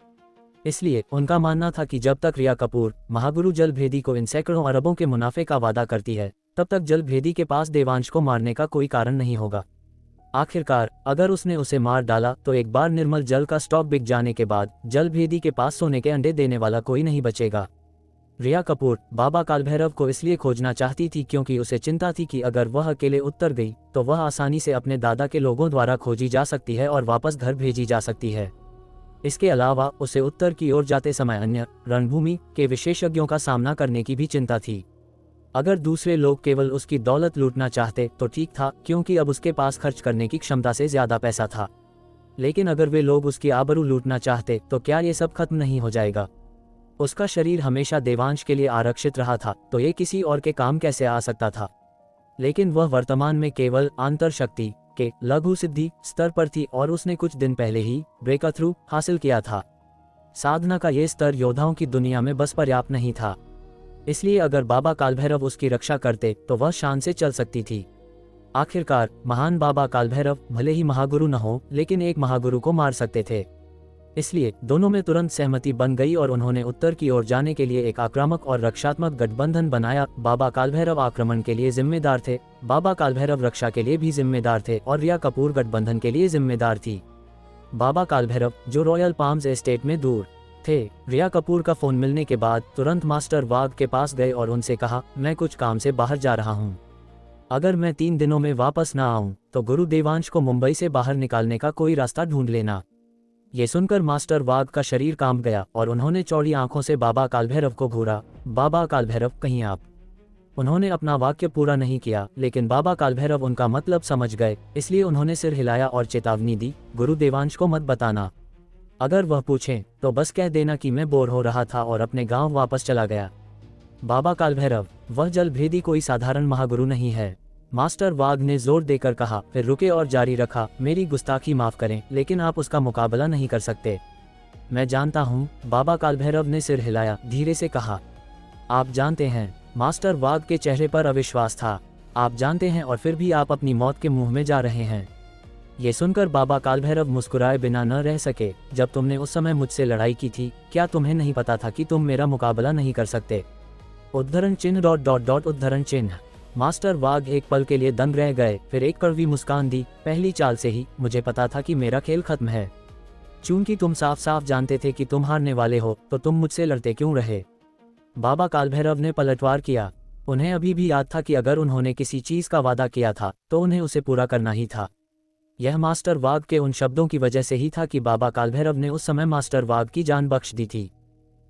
इसलिए उनका मानना था कि जब तक रिया कपूर महागुरु जल भेदी को इन सैकड़ों अरबों के मुनाफे का वादा करती है, तब तक जल भेदी के पास देवांश को मारने का कोई कारण नहीं होगा। आखिरकार अगर उसने उसे मार डाला तो एक बार निर्मल जल का स्टॉक बिक जाने के बाद जल भेदी के पास सोने के अंडे देने वाला कोई नहीं बचेगा। रिया कपूर बाबा कालभैरव को इसलिए खोजना चाहती थी क्योंकि उसे चिंता थी कि अगर वह अकेले उतर गई तो वह आसानी से अपने दादा के लोगों द्वारा खोजी जा सकती है और वापस घर भेजी जा सकती है। इसके अलावा उसे उत्तर की ओर जाते समय अन्य रणभूमि के विशेषज्ञों का सामना करने की भी चिंता थी। अगर दूसरे लोग केवल उसकी दौलत लूटना चाहते तो ठीक था, क्योंकि अब उसके पास खर्च करने की क्षमता से ज्यादा पैसा था। लेकिन अगर वे लोग उसकी आबरू लूटना चाहते तो क्या ये सब खत्म नहीं हो जाएगा? उसका शरीर हमेशा देवांश के लिए आरक्षित रहा था, तो ये किसी और के काम कैसे आ सकता था? लेकिन वह वर्तमान में केवल आंतर शक्ति के लघु सिद्धि स्तर पर थी और उसने कुछ दिन पहले ही ब्रेकथ्रू हासिल किया था। साधना का ये स्तर योद्धाओं की दुनिया में बस पर्याप्त नहीं था, इसलिए अगर बाबा कालभैरव उसकी रक्षा करते तो वह शान से चल सकती थी। आखिरकार महान बाबा कालभैरव भले ही महागुरु न हो, लेकिन एक महागुरु को मार सकते थे। इसलिए दोनों में तुरंत सहमति बन गई और उन्होंने उत्तर की ओर जाने के लिए एक आक्रामक और रक्षात्मक गठबंधन बनाया। बाबा कालभैरव आक्रमण के लिए जिम्मेदार थे, बाबा कालभैरव रक्षा के लिए भी जिम्मेदार थे और रिया कपूर गठबंधन के लिए जिम्मेदार थी। बाबा कालभैरव, जो रॉयल पाम्स एस्टेट में दूर थे, रिया कपूर का फोन मिलने के बाद तुरंत मास्टर वाघ के पास गए और उनसे कहा, मैं कुछ काम से बाहर जा रहा हूँ। अगर मैं 3 दिनों में वापस ना आऊं तो गुरु देवांश को मुंबई से बाहर निकालने का कोई रास्ता ढूंढ लेना। ये सुनकर मास्टर वाघ का शरीर कांप गया और उन्होंने चौड़ी आंखों से बाबा कालभैरव को घूरा। बाबा कालभैरव, कहीं आप? उन्होंने अपना वाक्य पूरा नहीं किया, लेकिन बाबा कालभैरव उनका मतलब समझ गए, इसलिए उन्होंने सिर हिलाया और चेतावनी दी, गुरु देवांश को मत बताना। अगर वह पूछें तो बस कह देना कि मैं बोर हो रहा था और अपने गांव वापस चला गया। बाबा कालभैरव, वह जल भेदी कोई साधारण महागुरु नहीं है, मास्टर वाघ ने जोर देकर कहा, फिर रुके और जारी रखा, मेरी गुस्ताखी माफ करें, लेकिन आप उसका मुकाबला नहीं कर सकते। मैं जानता हूँ, बाबा कालभैरव ने सिर हिलाया, धीरे से कहा। आप जानते हैं? मास्टर वाघ के चेहरे पर अविश्वास था। आप जानते हैं और फिर भी आप अपनी मौत के मुंह में जा रहे हैं। ये सुनकर बाबा कालभैरव मुस्कुराए बिना न रह सके। जब तुमने उस समय मुझसे लड़ाई की थी, क्या तुम्हें नहीं पता था कि तुम मेरा मुकाबला नहीं कर सकते? उद्धरण चिन्ह ... उद्धरण चिन्ह। मास्टर वाघ एक पल के लिए दंग रह गए, फिर एक कड़वी मुस्कान दी, पहली चाल से ही मुझे पता था कि मेरा खेल खत्म है। चूंकि तुम साफ साफ जानते थे कि तुम हारने वाले हो, तो तुम मुझसे लड़ते क्यों रहे? बाबा कालभैरव ने पलटवार किया। उन्हें अभी भी याद था कि अगर उन्होंने किसी चीज का वादा किया था तो उन्हें उसे पूरा करना ही था। यह मास्टर वाघ के उन शब्दों की वजह से ही था कि बाबा कालभैरव ने उस समय मास्टर वाघ की जान बख्श दी थी।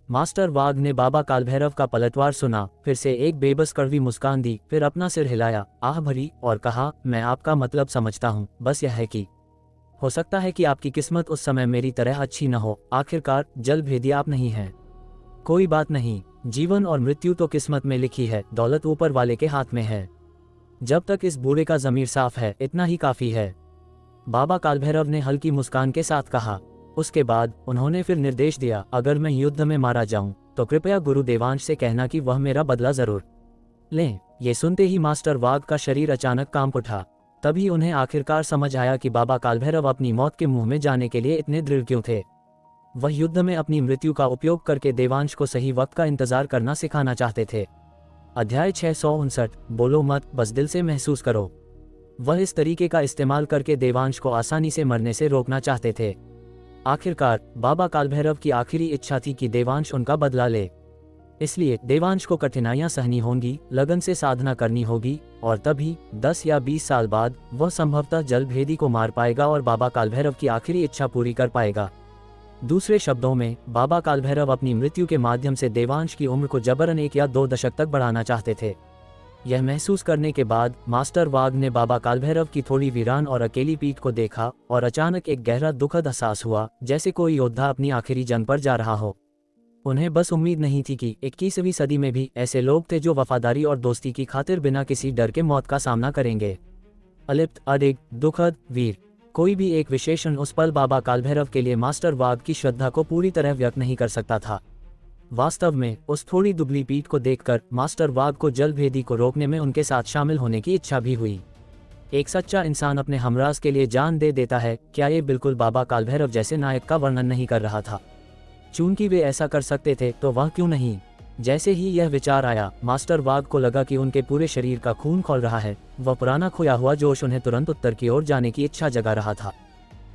मास्टर वाघ ने बाबा कालभैरव का पलटवार सुना, फिर से एक बेबस कड़वी मुस्कान दी, फिर अपना सिर हिलाया, आह भरी, और कहा, मैं आपका मतलब समझता हूँ, बस यह है कि हो सकता है कि आपकी किस्मत उस समय मेरी तरह अच्छी न हो। आखिरकार जल भेदी आप नहीं हैं। कोई बात नहीं, जीवन और मृत्यु तो किस्मत में लिखी है, दौलत ऊपर वाले के हाथ में है। जब तक इस बूढ़े का ज़मीर साफ है, इतना ही काफी है। बाबा कालभैरव ने हल्की मुस्कान के साथ कहा। उसके बाद उन्होंने फिर निर्देश दिया, अगर मैं युद्ध में मारा जाऊं तो कृपया गुरु देवांश से कहना कि वह मेरा बदला जरूर लें। ये सुनते ही मास्टर वाघ का शरीर अचानक कांप उठा। तभी उन्हें आखिरकार समझ आया कि बाबा कालभैरव अपनी मौत के मुंह में जाने के लिए इतने दृढ़ क्यों थे। वह युद्ध में अपनी मृत्यु का उपयोग करके देवांश को सही वक्त का इंतजार करना सिखाना चाहते थे। अध्याय 659, बोलो मत, बस दिल से महसूस करो। वह इस तरीके का इस्तेमाल करके देवांश को आसानी से मरने से रोकना चाहते थे। आखिरकार बाबा कालभैरव की आखिरी इच्छा थी कि देवांश उनका बदला ले। इसलिए देवांश को कठिनाइयां सहनी होंगी, लगन से साधना करनी होगी, और तभी 10 या 20 साल बाद वह संभवतः जल भेदी को मार पाएगा और बाबा कालभैरव की आखिरी इच्छा पूरी कर पाएगा। दूसरे शब्दों में बाबा कालभैरव अपनी मृत्यु के माध्यम से देवांश की उम्र को जबरन 1 या 2 दशक तक बढ़ाना चाहते थे। यह महसूस करने के बाद मास्टर वाघ ने बाबा कालभैरव की थोड़ी वीरान और अकेली पीठ को देखा और अचानक एक गहरा दुखद एहसास हुआ, जैसे कोई योद्धा अपनी आखिरी जंग पर जा रहा हो। उन्हें बस उम्मीद नहीं थी कि 21वीं सदी में भी ऐसे लोग थे जो वफादारी और दोस्ती की खातिर बिना किसी डर के मौत का सामना करेंगे। अलिप्त, अडिग, दुखद, वीर, कोई भी एक विशेषण उस पल बाबा कालभैरव के लिए मास्टर वाघ की श्रद्धा को पूरी तरह व्यक्त नहीं कर सकता था। वास्तव में उस थोड़ी दुबली पीठ को देखकर मास्टर वाघ को जलभेदी को रोकने में उनके साथ शामिल होने की इच्छा भी हुई। एक सच्चा इंसान अपने हमराज के लिए जान दे देता है, क्या ये बिल्कुल बाबा कालभैरव जैसे नायक का वर्णन नहीं कर रहा था? चूंकि वे ऐसा कर सकते थे तो वह क्यों नहीं? जैसे ही यह विचार आया, मास्टर वाघ को लगा कि उनके पूरे शरीर का खून खौल रहा है। वह पुराना खोया हुआ जोश उन्हें तुरंत उत्तर की ओर जाने की इच्छा जगा रहा था।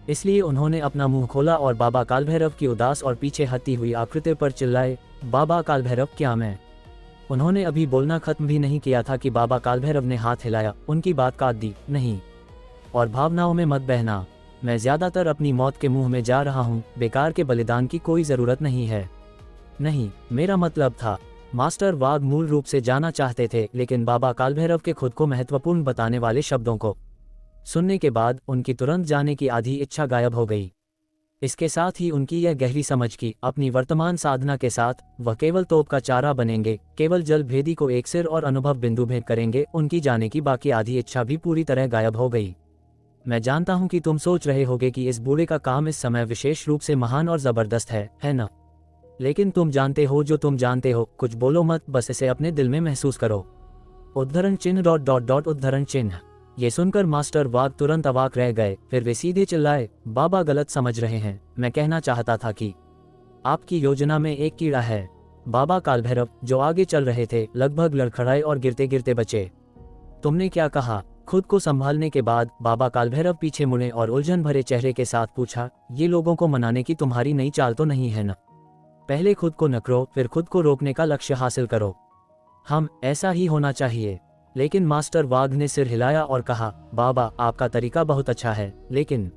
इसलिए उन्होंने अपना मुंह खोला और बाबा कालभैरव की उदास और पीछे हटी हुई आकृति पर चिल्लाए, बाबा कालभैरव, क्या मैं? उन्होंने अभी बोलना खत्म भी नहीं किया था कि बाबा कालभैरव ने हाथ हिलाया, उनकी बात काट दी। नहीं, और भावनाओं में मत बहना। मैं ज्यादातर अपनी मौत के मुंह में जा रहा हूँ। बेकार के बलिदान की कोई जरूरत नहीं है। नहीं, मेरा मतलब था। मास्टर वाघ मूल रूप से जाना चाहते थे, लेकिन बाबा कालभैरव के खुद को महत्वपूर्ण बताने वाले शब्दों को सुनने के बाद उनकी तुरंत जाने की आधी इच्छा गायब हो गई। इसके साथ ही उनकी यह गहरी समझ की अपनी वर्तमान साधना के साथ वह केवल तोप का चारा बनेंगे, केवल जल भेदी को एक सिर और अनुभव बिंदु भेंट करेंगे। उनकी जाने की बाकी आधी इच्छा भी पूरी तरह गायब हो गई। मैं जानता हूं कि तुम सोच रहे होगे कि इस बूढ़े का काम इस समय विशेष रूप से महान और जबरदस्त है ना? लेकिन तुम जानते हो जो तुम जानते हो। कुछ बोलो मत, बस इसे अपने दिल में महसूस करो। उद्धरण चिन्ह ... उद्धरण चिन्ह। ये सुनकर मास्टर वाघ तुरंत अवाक रह गए। फिर वे सीधे चिल्लाए, बाबा गलत समझ रहे हैं। मैं कहना चाहता था कि आपकी योजना में एक कीड़ा है। बाबा कालभैरव, जो आगे चल रहे थे, लगभग लड़खड़ाए और गिरते गिरते बचे। तुमने क्या कहा? खुद को संभालने के बाद बाबा कालभैरव पीछे मुड़े और उलझन भरे चेहरे के साथ पूछा, ये लोगों को मनाने की तुम्हारी नई चाल तो नहीं है ना? पहले खुद को नकरो, फिर खुद को रोकने का लक्ष्य हासिल करो। हम ऐसा ही होना चाहिए। लेकिन मास्टर वाघ ने सिर हिलाया और कहा, बाबा, आपका तरीका बहुत अच्छा है, लेकिन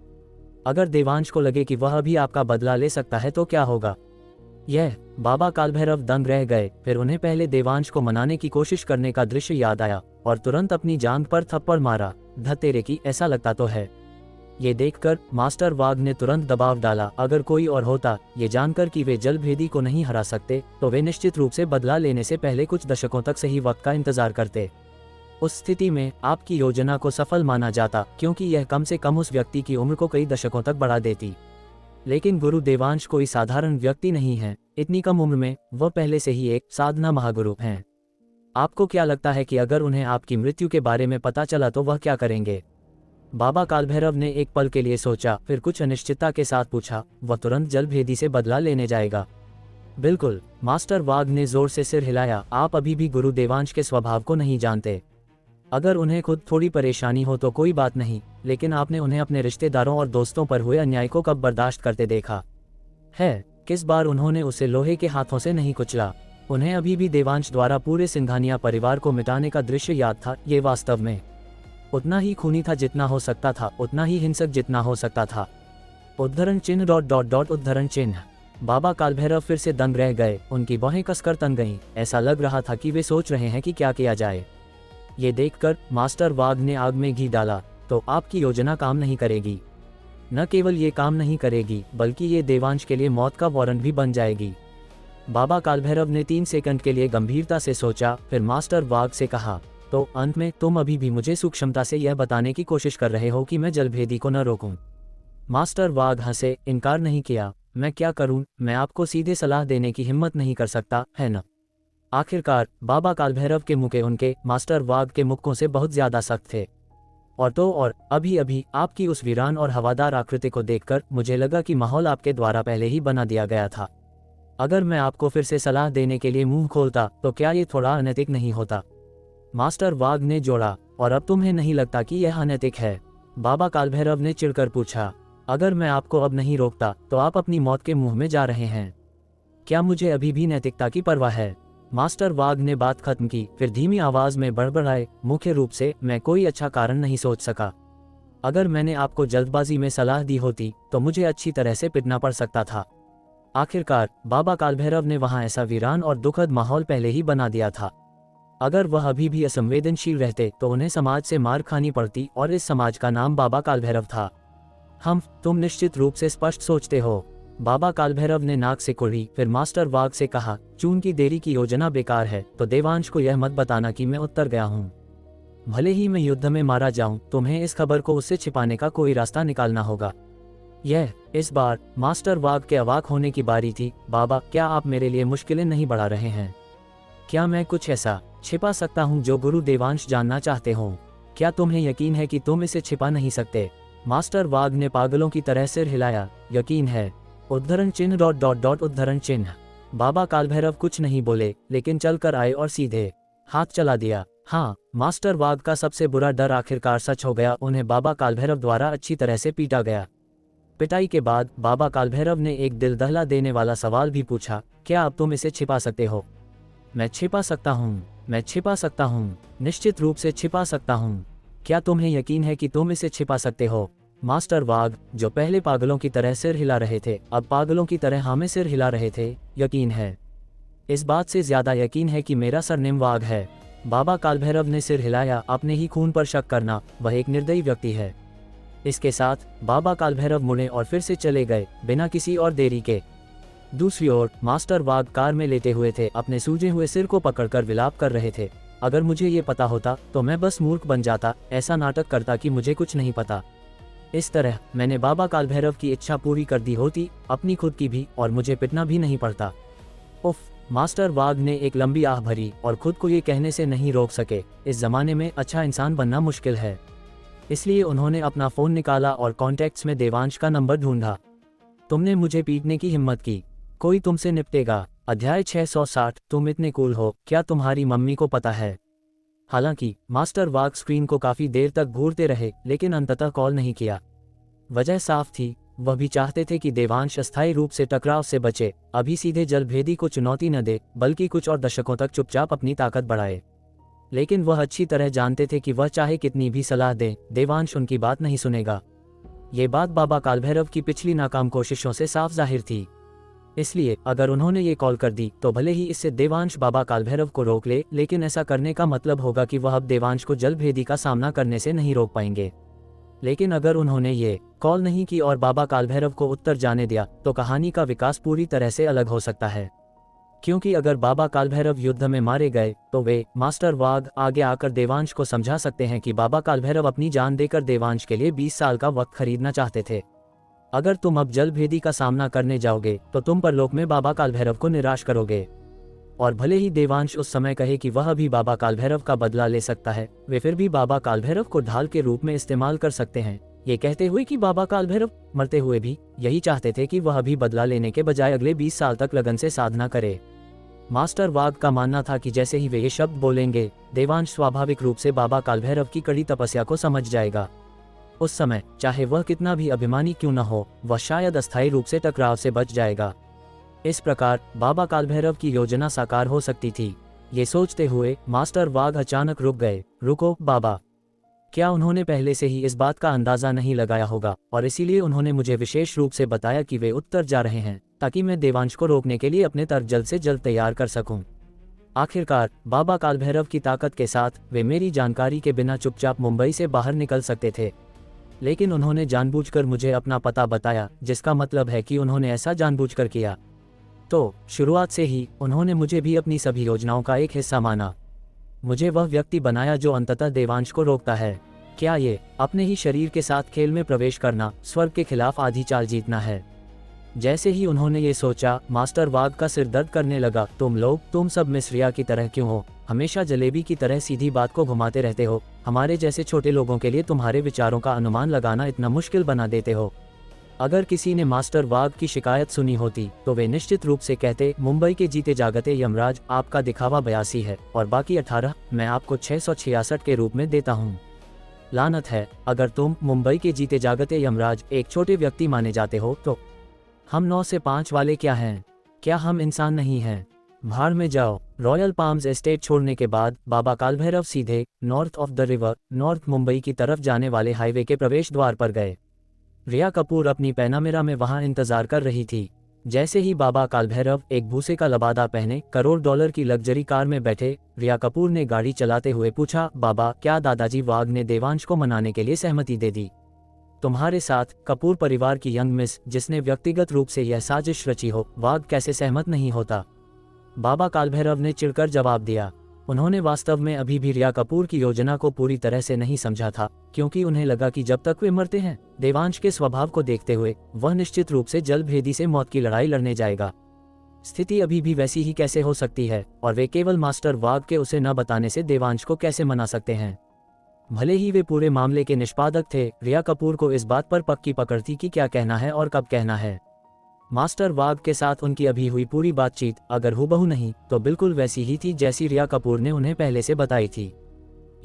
अगर देवांश को लगे कि वह भी आपका बदला ले सकता है तो क्या होगा? यह बाबा कालभैरव दंग रह गए। फिर उन्हें पहले देवांश को मनाने की कोशिश करने का दृश्य याद आया और तुरंत अपनी जांघ पर थप्पड़ मारा। धतेरे की, ऐसा लगता तो है। ये देखकर मास्टर वाघ ने तुरंत दबाव डाला। अगर कोई और होता, ये जानकर कि वे जलभेदी को नहीं हरा सकते, तो वे निश्चित रूप से बदला लेने से पहले कुछ दशकों तक सही वक्त का इंतजार करते। उस स्थिति में आपकी योजना को सफल माना जाता, क्योंकि यह कम से कम उस व्यक्ति की उम्र को कई दशकों तक बढ़ा देती। लेकिन गुरु देवांश कोई साधारण व्यक्ति नहीं है। इतनी कम उम्र में वह पहले से ही एक साधना महागुरु हैं। आपको क्या लगता है कि अगर उन्हें आपकी मृत्यु के बारे में पता चला तो वह क्या करेंगे? बाबा कालभैरव ने एक पल के लिए सोचा, फिर कुछ अनिश्चितता के साथ पूछा, वह तुरंत जलभेदी से बदला लेने जाएगा? बिल्कुल। मास्टर वाघ ने जोर से सिर हिलाया। आप अभी भी गुरु देवांश के स्वभाव को नहीं जानते। अगर उन्हें खुद थोड़ी परेशानी हो तो कोई बात नहीं, लेकिन आपने उन्हें अपने रिश्तेदारों और दोस्तों पर हुए अन्याय को कब बर्दाश्त करते देखा है? किस बार उन्होंने उसे लोहे के हाथों से नहीं कुचला? उन्हें अभी भी देवांश द्वारा पूरे सिंघानिया परिवार को मिटाने का दृश्य याद था। ये वास्तव में उतना ही खूनी था जितना हो सकता था, उतना ही हिंसक जितना हो सकता था। उद्धरण चिन्ह ... उद्धरण चिन्ह। बाबा कालभैरव फिर से दंग रह गए। उनकी बाहें कसकर तन गईं। ऐसा लग रहा था कि वे सोच रहे हैं कि क्या किया जाए। ये देखकर मास्टर वाघ ने आग में घी डाला, तो आपकी योजना काम नहीं करेगी। न केवल ये काम नहीं करेगी, बल्कि ये देवांश के लिए मौत का वारंट भी बन जाएगी। बाबा कालभैरव ने 3 सेकंड के लिए गंभीरता से सोचा, फिर मास्टर वाघ से कहा, तो अंत में तुम अभी भी मुझे सूक्ष्मता से यह बताने की कोशिश कर रहे हो कि मैं जलभेदी को न रोकूं? मास्टर वाघ हंसे, इनकार नहीं किया। मैं क्या करूं? मैं आपको सीधे सलाह देने की हिम्मत नहीं कर सकता, है न? आखिरकार बाबा कालभैरव के मुके उनके मास्टर वाघ के मुक्कों से बहुत ज्यादा सख्त थे। और अभी अभी आपकी उस वीरान और हवादार आकृति को देखकर मुझे लगा कि माहौल आपके द्वारा पहले ही बना दिया गया था। अगर मैं आपको फिर से सलाह देने के लिए मुंह खोलता तो क्या ये थोड़ा अनैतिक नहीं होता? मास्टर वाघ ने जोड़ा, और अब तुम्हें नहीं लगता कि यह अनैतिक है? बाबा कालभैरव ने चिढ़कर पूछा। अगर मैं आपको अब नहीं रोकता तो आप अपनी मौत के मुंह में जा रहे हैं। क्या मुझे अभी भी नैतिकता की परवाह है? मास्टर वाघ ने बात खत्म की, फिर धीमी आवाज में बड़बड़ाए, मुख्य रूप से मैं कोई अच्छा कारण नहीं सोच सका। अगर मैंने आपको जल्दबाजी में सलाह दी होती तो मुझे अच्छी तरह से पिटना पड़ सकता था। आखिरकार बाबा कालभैरव ने वहां ऐसा वीरान और दुखद माहौल पहले ही बना दिया था। अगर वह अभी भी असंवेदनशील रहते तो उन्हें समाज से मार खानी पड़ती, और इस समाज का नाम बाबा कालभैरव था। तुम निश्चित रूप से स्पष्ट सोचते हो। बाबा कालभैरव ने नाक से कुड़ी, फिर मास्टर वाघ से कहा, चून की देरी की योजना बेकार है, तो देवांश को यह मत बताना कि मैं उत्तर गया हूँ। भले ही मैं युद्ध में मारा जाऊं, तुम्हें इस खबर को उससे छिपाने का कोई रास्ता निकालना होगा। इस बार मास्टर वाघ के अवाक होने की बारी थी। बाबा, क्या आप मेरे लिए मुश्किलें नहीं बढ़ा रहे हैं? क्या मैं कुछ ऐसा छिपा सकता हूं जो गुरु देवांश जानना चाहते हो? क्या तुम्हें यकीन है कि तुम इसे छिपा नहीं सकते? मास्टर वाघ ने पागलों की तरह सिर हिलाया। यकीन है। उद्धरण चिन्ह ... उद्धरण चिन्ह। बाबा कालभैरव कुछ नहीं बोले, लेकिन चलकर आए और सीधे हाथ चला दिया। हाँ, मास्टर वाघ का सबसे बुरा डर आखिरकार सच हो गया। उन्हें बाबा कालभैरव द्वारा अच्छी तरह से पीटा गया। पिटाई के बाद बाबा कालभैरव ने एक दिल दहला देने वाला सवाल भी पूछा, क्या अब तुम इसे छिपा सकते हो? मैं छिपा सकता हूँ, मैं छिपा सकता हूँ, निश्चित रूप से छिपा सकता हूँ। क्या तुम्हें यकीन है कि तुम इसे छिपा सकते हो? मास्टर वाघ, जो पहले पागलों की तरह सिर हिला रहे थे, अब पागलों की तरह हमें सिर हिला रहे थे। यकीन है। इस बात से ज्यादा यकीन है कि मेरा सरनेम वाघ है। बाबा कालभैरव ने सिर हिलाया। अपने ही खून पर शक करना, वह एक निर्दयी व्यक्ति है। इसके साथ बाबा कालभैरव मुड़े और फिर से चले गए, बिना किसी और देरी के। दूसरी ओर मास्टर वाघ कार में लेटे हुए थे, अपने सूजे हुए सिर को पकड़कर विलाप कर रहे थे। अगर मुझे ये पता होता तो मैं बस मूर्ख बन जाता, ऐसा नाटक करता कि मुझे कुछ नहीं पता। इस तरह मैंने बाबा कालभैरव की इच्छा पूरी कर दी होती, अपनी खुद की भी, और मुझे पिटना भी नहीं पड़ता। उफ! मास्टर वाघ ने एक लंबी आह भरी और खुद को ये कहने से नहीं रोक सके, इस जमाने में अच्छा इंसान बनना मुश्किल है। इसलिए उन्होंने अपना फोन निकाला और कॉन्टैक्ट्स में देवांश का नंबर ढूंढा। तुमने मुझे पीटने की हिम्मत की, कोई तुमसे निपटेगा। अध्याय 660। तुम इतने कूल हो, क्या तुम्हारी मम्मी को पता है? हालांकि मास्टर वाघ स्क्रीन को काफी देर तक घूरते रहे, लेकिन अंततः कॉल नहीं किया। वजह साफ थी, वह भी चाहते थे कि देवांश अस्थायी रूप से टकराव से बचे, अभी सीधे जलभेदी को चुनौती न दे, बल्कि कुछ और दशकों तक चुपचाप अपनी ताकत बढ़ाए। लेकिन वह अच्छी तरह जानते थे कि वह चाहे कितनी भी सलाह दे, देवांश उनकी बात नहीं सुनेगा। ये बात बाबा कालभैरव की पिछली नाकाम कोशिशों से साफ जाहिर थी। इसलिए अगर उन्होंने ये कॉल कर दी तो भले ही इससे देवांश बाबा कालभैरव को रोक ले, लेकिन ऐसा करने का मतलब होगा कि वह अब देवांश को जलभेदी का सामना करने से नहीं रोक पाएंगे। लेकिन अगर उन्होंने ये कॉल नहीं की और बाबा कालभैरव को उत्तर जाने दिया, तो कहानी का विकास पूरी तरह से अलग हो सकता है। क्योंकि अगर बाबा कालभैरव युद्ध में मारे गए तो वे, मास्टर वाघ, आगे आकर देवांश को समझा सकते हैं कि बाबा कालभैरव अपनी जान देकर देवांश के लिए 20 साल का वक्त खरीदना चाहते थे। अगर तुम अब जलभेदी का सामना करने जाओगे तो तुम परलोक में बाबा कालभैरव को निराश करोगे। और भले ही देवांश उस समय कहे कि वह भी बाबा कालभैरव का बदला ले सकता है, वे फिर भी बाबा कालभैरव को ढाल के रूप में इस्तेमाल कर सकते हैं, ये कहते हुए कि बाबा कालभैरव मरते हुए भी यही चाहते थे कि वह भी बदला लेने के बजाय अगले 20 साल तक लगन से साधना करे। मास्टर वाघ का मानना था कि जैसे ही वे ये शब्द बोलेंगे, देवांश स्वाभाविक रूप से बाबा कालभैरव की कड़ी तपस्या को समझ जाएगा। उस समय चाहे वह कितना भी अभिमानी क्यों न हो, वह शायद अस्थायी रूप से टकराव से बच जाएगा। इस प्रकार बाबा कालभैरव की योजना साकार हो सकती थी। ये सोचते हुए मास्टर वाघ अचानक रुक गए। रुको बाबा, क्या उन्होंने पहले से ही इस बात का अंदाजा नहीं लगाया होगा, और इसीलिए उन्होंने मुझे विशेष रूप से बताया कि वे उत्तर जा रहे हैं, ताकि मैं देवांश को रोकने के लिए अपने तर्क जल्द से जल्द तैयार कर सकूं। आखिरकार बाबा कालभैरव की ताकत के साथ वे मेरी जानकारी के बिना चुपचाप मुंबई से बाहर निकल सकते थे, लेकिन उन्होंने जानबूझकर मुझे अपना पता बताया, जिसका मतलब है कि उन्होंने ऐसा जानबूझकर किया। तो शुरुआत से ही उन्होंने मुझे भी अपनी सभी योजनाओं का एक हिस्सा माना। मुझे वह व्यक्ति बनाया जो अंततः देवांश को रोकता है। क्या ये अपने ही शरीर के साथ खेल में प्रवेश करना, स्वर्ग के खिलाफ आधी चाल जीतना है? जैसे ही उन्होंने ये सोचा, मास्टर वाघ का सिर दर्द करने लगा। तुम सब मिस्रिया की तरह क्यों हो? हमेशा जलेबी की तरह सीधी बात को घुमाते रहते हो। हमारे जैसे छोटे लोगों के लिए तुम्हारे विचारों का अनुमान लगाना इतना मुश्किल बना देते हो। अगर किसी ने मास्टर वाघ की शिकायत सुनी होती तो वे निश्चित रूप से कहते, मुंबई के जीते जागते यमराज, आपका दिखावा 82 है और बाकी 18 मैं आपको 666 के रूप में देता हूँ। लानत है, अगर तुम मुंबई के जीते जागते यमराज एक छोटे व्यक्ति माने जाते हो तो हम 9 से 5 वाले क्या हैं? क्या हम इंसान नहीं हैं? भाड़ में जाओ। रॉयल पाम्स एस्टेट छोड़ने के बाद बाबा कालभैरव सीधे north of the river, north Mumbai की तरफ जाने वाले हाईवे के प्रवेश द्वार पर गए। रिया कपूर अपनी पैनामेरा में वहां इंतजार कर रही थी। जैसे ही बाबा कालभैरव एक भूसे का लबादा पहने करोड़ डॉलर की लग्जरी कार में बैठे, रिया कपूर ने गाड़ी चलाते हुए पूछा, बाबा क्या दादाजी वाघ ने देवांश को मनाने के लिए सहमति दे दी? तुम्हारे साथ कपूर परिवार की यंग मिस जिसने व्यक्तिगत रूप से यह साजिश रची हो, वाघ कैसे सहमत नहीं होता? बाबा कालभैरव ने चिढ़कर जवाब दिया। उन्होंने वास्तव में अभी भी रिया कपूर की योजना को पूरी तरह से नहीं समझा था, क्योंकि उन्हें लगा कि जब तक वे मरते हैं, देवांश के स्वभाव को देखते हुए वह निश्चित रूप से जलभेदी से मौत की लड़ाई लड़ने जाएगा। स्थिति अभी भी वैसी ही कैसे हो सकती है, और वे केवल मास्टर वाघ के उसे न बताने से देवांश को कैसे मना सकते हैं? भले ही वे पूरे मामले के निष्पादक थे, रिया कपूर को इस बात पर पक्की पकड़ थी कि क्या कहना है और कब कहना है। मास्टर वाघ के साथ उनकी अभी हुई पूरी बातचीत अगर हूबहू नहीं तो बिल्कुल वैसी ही थी जैसी रिया कपूर ने उन्हें पहले से बताई थी।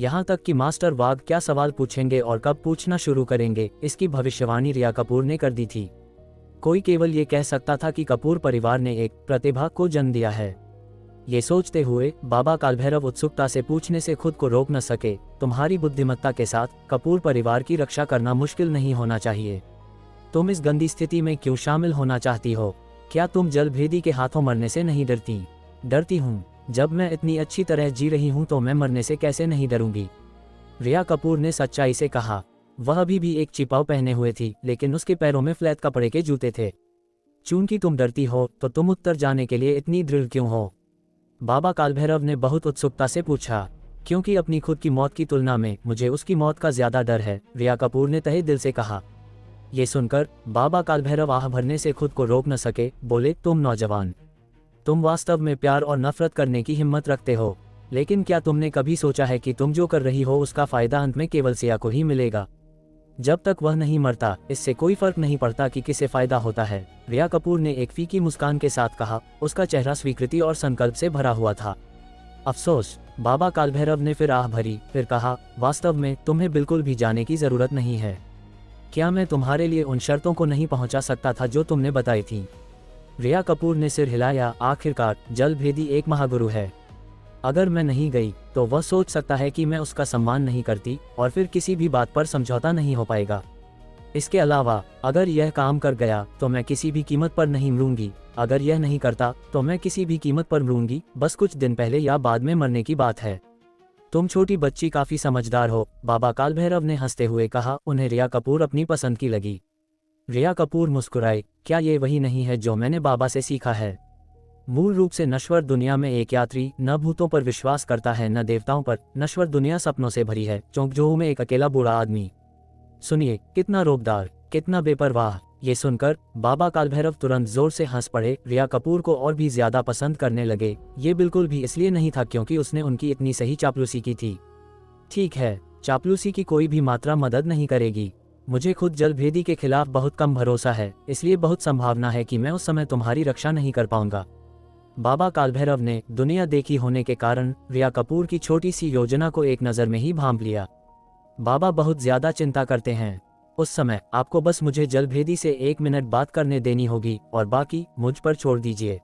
यहाँ तक कि मास्टर वाघ क्या सवाल पूछेंगे और कब पूछना शुरू करेंगे, इसकी भविष्यवाणी रिया कपूर ने कर दी थी। कोई केवल ये कह सकता था कि कपूर परिवार ने एक प्रतिभा को जन्म दिया है। ये सोचते हुए बाबा कालभैरव उत्सुकता से पूछने से खुद को रोक न सके, तुम्हारी बुद्धिमत्ता के साथ कपूर परिवार की रक्षा करना मुश्किल नहीं होना चाहिए। तुम इस गंदी स्थिति में क्यों शामिल होना चाहती हो? क्या तुम जलभेदी के हाथों मरने से नहीं डरती? डरती हूँ। जब मैं इतनी अच्छी तरह जी रही हूँ तो मैं मरने से कैसे नहीं डरूंगी? रिया कपूर ने सच्चाई से कहा। वह अभी भी एक चिपाव पहने हुए थी, लेकिन उसके पैरों में फ्लैट कपड़े के जूते थे। चूंकि तुम डरती हो तो तुम उत्तर जाने के लिए इतनी दृढ़ क्यों हो? बाबा कालभैरव ने बहुत उत्सुकता से पूछा। क्योंकि अपनी खुद की मौत की तुलना में मुझे उसकी मौत का ज्यादा डर है, रिया कपूर ने तहे दिल से कहा। ये सुनकर बाबा कालभैरव आह भरने से खुद को रोक न सके, बोले, तुम नौजवान, तुम वास्तव में प्यार और नफरत करने की हिम्मत रखते हो, लेकिन क्या तुमने कभी सोचा है कि तुम जो कर रही हो उसका फायदा अंत में केवल सिया को ही मिलेगा? जब तक वह नहीं मरता इससे कोई फर्क नहीं पड़ता कि किसे फायदा होता है, रिया कपूर ने एक फीकी मुस्कान के साथ कहा। उसका चेहरा स्वीकृति और संकल्प से भरा हुआ था। अफसोस, बाबा कालभैरव ने फिर आह भरी, फिर कहा, वास्तव में तुम्हें बिल्कुल भी जाने की जरूरत नहीं है। क्या मैं तुम्हारे लिए उन शर्तों को नहीं पहुंचा सकता था जो तुमने बताई थी? रिया कपूर ने सिर हिलाया। आखिरकार जलभेदी एक महागुरु है। अगर मैं नहीं गई तो वह सोच सकता है कि मैं उसका सम्मान नहीं करती, और फिर किसी भी बात पर समझौता नहीं हो पाएगा। इसके अलावा अगर यह काम कर गया तो मैं किसी भी कीमत पर नहीं मरूंगी, अगर यह नहीं करता तो मैं किसी भी कीमत पर मरूंगी। बस कुछ दिन पहले या बाद में मरने की बात है। तुम छोटी बच्ची काफी समझदार हो, बाबा कालभैरव ने हंसते हुए कहा। उन्हें रिया कपूर अपनी पसंद की लगी। रिया कपूर मुस्कुराए। क्या ये वही नहीं है जो मैंने बाबा से सीखा है? मूल रूप से नश्वर दुनिया में एक यात्री न भूतों पर विश्वास करता है न देवताओं पर। नश्वर दुनिया सपनों से भरी है। चौंकझोहू में एक अकेला बूढ़ा आदमी। सुनिए, कितना रोबदार, कितना बेपरवाह। ये सुनकर बाबा कालभैरव तुरंत जोर से हंस पड़े। रिया कपूर को और भी ज्यादा पसंद करने लगे। ये बिल्कुल भी इसलिए नहीं था क्योंकि उसने उनकी इतनी सही चापलूसी की थी। ठीक है, चापलूसी की कोई भी मात्रा मदद नहीं करेगी। मुझे खुद जलभेदी के खिलाफ बहुत कम भरोसा है, इसलिए बहुत संभावना है कि मैं उस समय तुम्हारी रक्षा नहीं कर पाऊंगा। बाबा कालभैरव ने दुनिया देखी होने के कारण रिया कपूर की छोटी सी योजना को एक नज़र में ही भांप लिया। बाबा बहुत ज्यादा चिंता करते हैं। उस समय आपको बस मुझे जलभेदी से 1 मिनट बात करने देनी होगी और बाकी मुझ पर छोड़ दीजिए।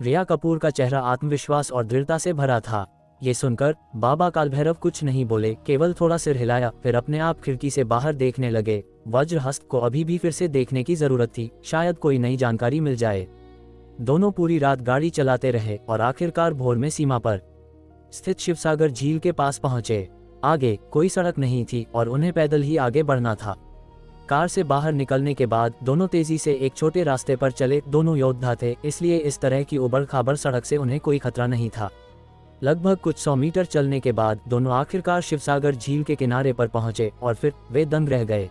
रिया कपूर का चेहरा आत्मविश्वास और दृढ़ता से भरा था। ये सुनकर बाबा कालभैरव कुछ नहीं बोले, केवल थोड़ा सिर हिलाया, फिर अपने आप खिड़की से बाहर देखने लगे। वज्रहस्त को अभी भी फिर से देखने की जरूरत थी, शायद कोई नई जानकारी मिल जाए। दोनों पूरी रात गाड़ी चलाते रहे और आखिरकार भोर में सीमा पर स्थित शिवसागर झील के पास पहुंचे। आगे कोई सड़क नहीं थी और उन्हें पैदल ही आगे बढ़ना था। कार से बाहर निकलने के बाद दोनों तेजी से एक छोटे रास्ते पर चले। दोनों योद्धा थे, इसलिए इस तरह की उबड़ खाबड़ सड़क से उन्हें कोई खतरा नहीं था। लगभग कुछ 100 मीटर चलने के बाद दोनों आखिरकार शिवसागर झील के किनारे पर पहुंचे और फिर वे दंग रह गए।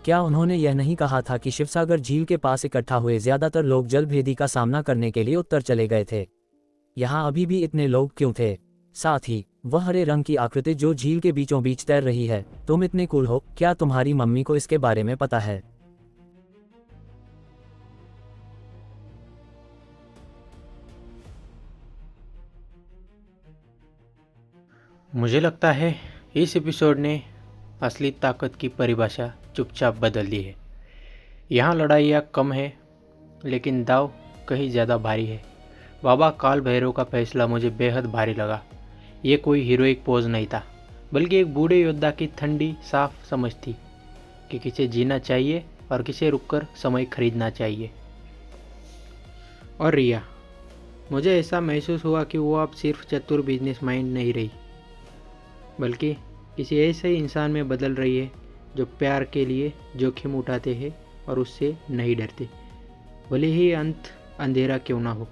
क्या उन्होंने यह नहीं कहा था कि शिवसागर झील के पास इकट्ठा हुए ज्यादातर लोग जलभेदी का सामना करने के लिए उत्तर चले गए थे? यहाँ अभी भी इतने लोग क्यों थे? साथ ही वह हरे रंग की आकृति जो झील के बीचों बीच तैर रही है। तुम इतने कूल हो, क्या तुम्हारी मम्मी को इसके बारे में पता है? मुझे लगता है इस एपिसोड ने असली ताकत की परिभाषा चुपचाप बदल दी है। यहाँ लड़ाइयाँ कम है, लेकिन दाव कहीं ज़्यादा भारी है। बाबा काल भैरव का फैसला मुझे बेहद भारी लगा। ये कोई हीरोइक पोज नहीं था, बल्कि एक बूढ़े योद्धा की ठंडी साफ समझ थी कि किसे जीना चाहिए और किसे रुककर समय खरीदना चाहिए। और रिया, मुझे ऐसा महसूस हुआ कि वो अब सिर्फ चतुर बिजनेस माइंड नहीं रही, बल्कि किसी ऐसे इंसान में बदल रही है जो प्यार के लिए जोखिम उठाते हैं और उससे नहीं डरते, भले ही अंत अंधेरा क्यों ना हो।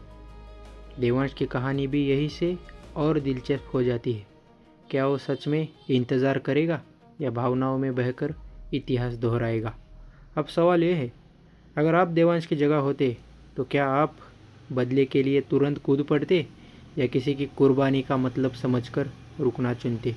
देवांश की कहानी भी यही से और दिलचस्प हो जाती है। क्या वो सच में इंतज़ार करेगा या भावनाओं में बहकर इतिहास दोहराएगा? अब सवाल ये है, अगर आप देवांश की जगह होते तो क्या आप बदले के लिए तुरंत कूद पड़ते या किसी की कुर्बानी का मतलब समझकर रुकना चुनते?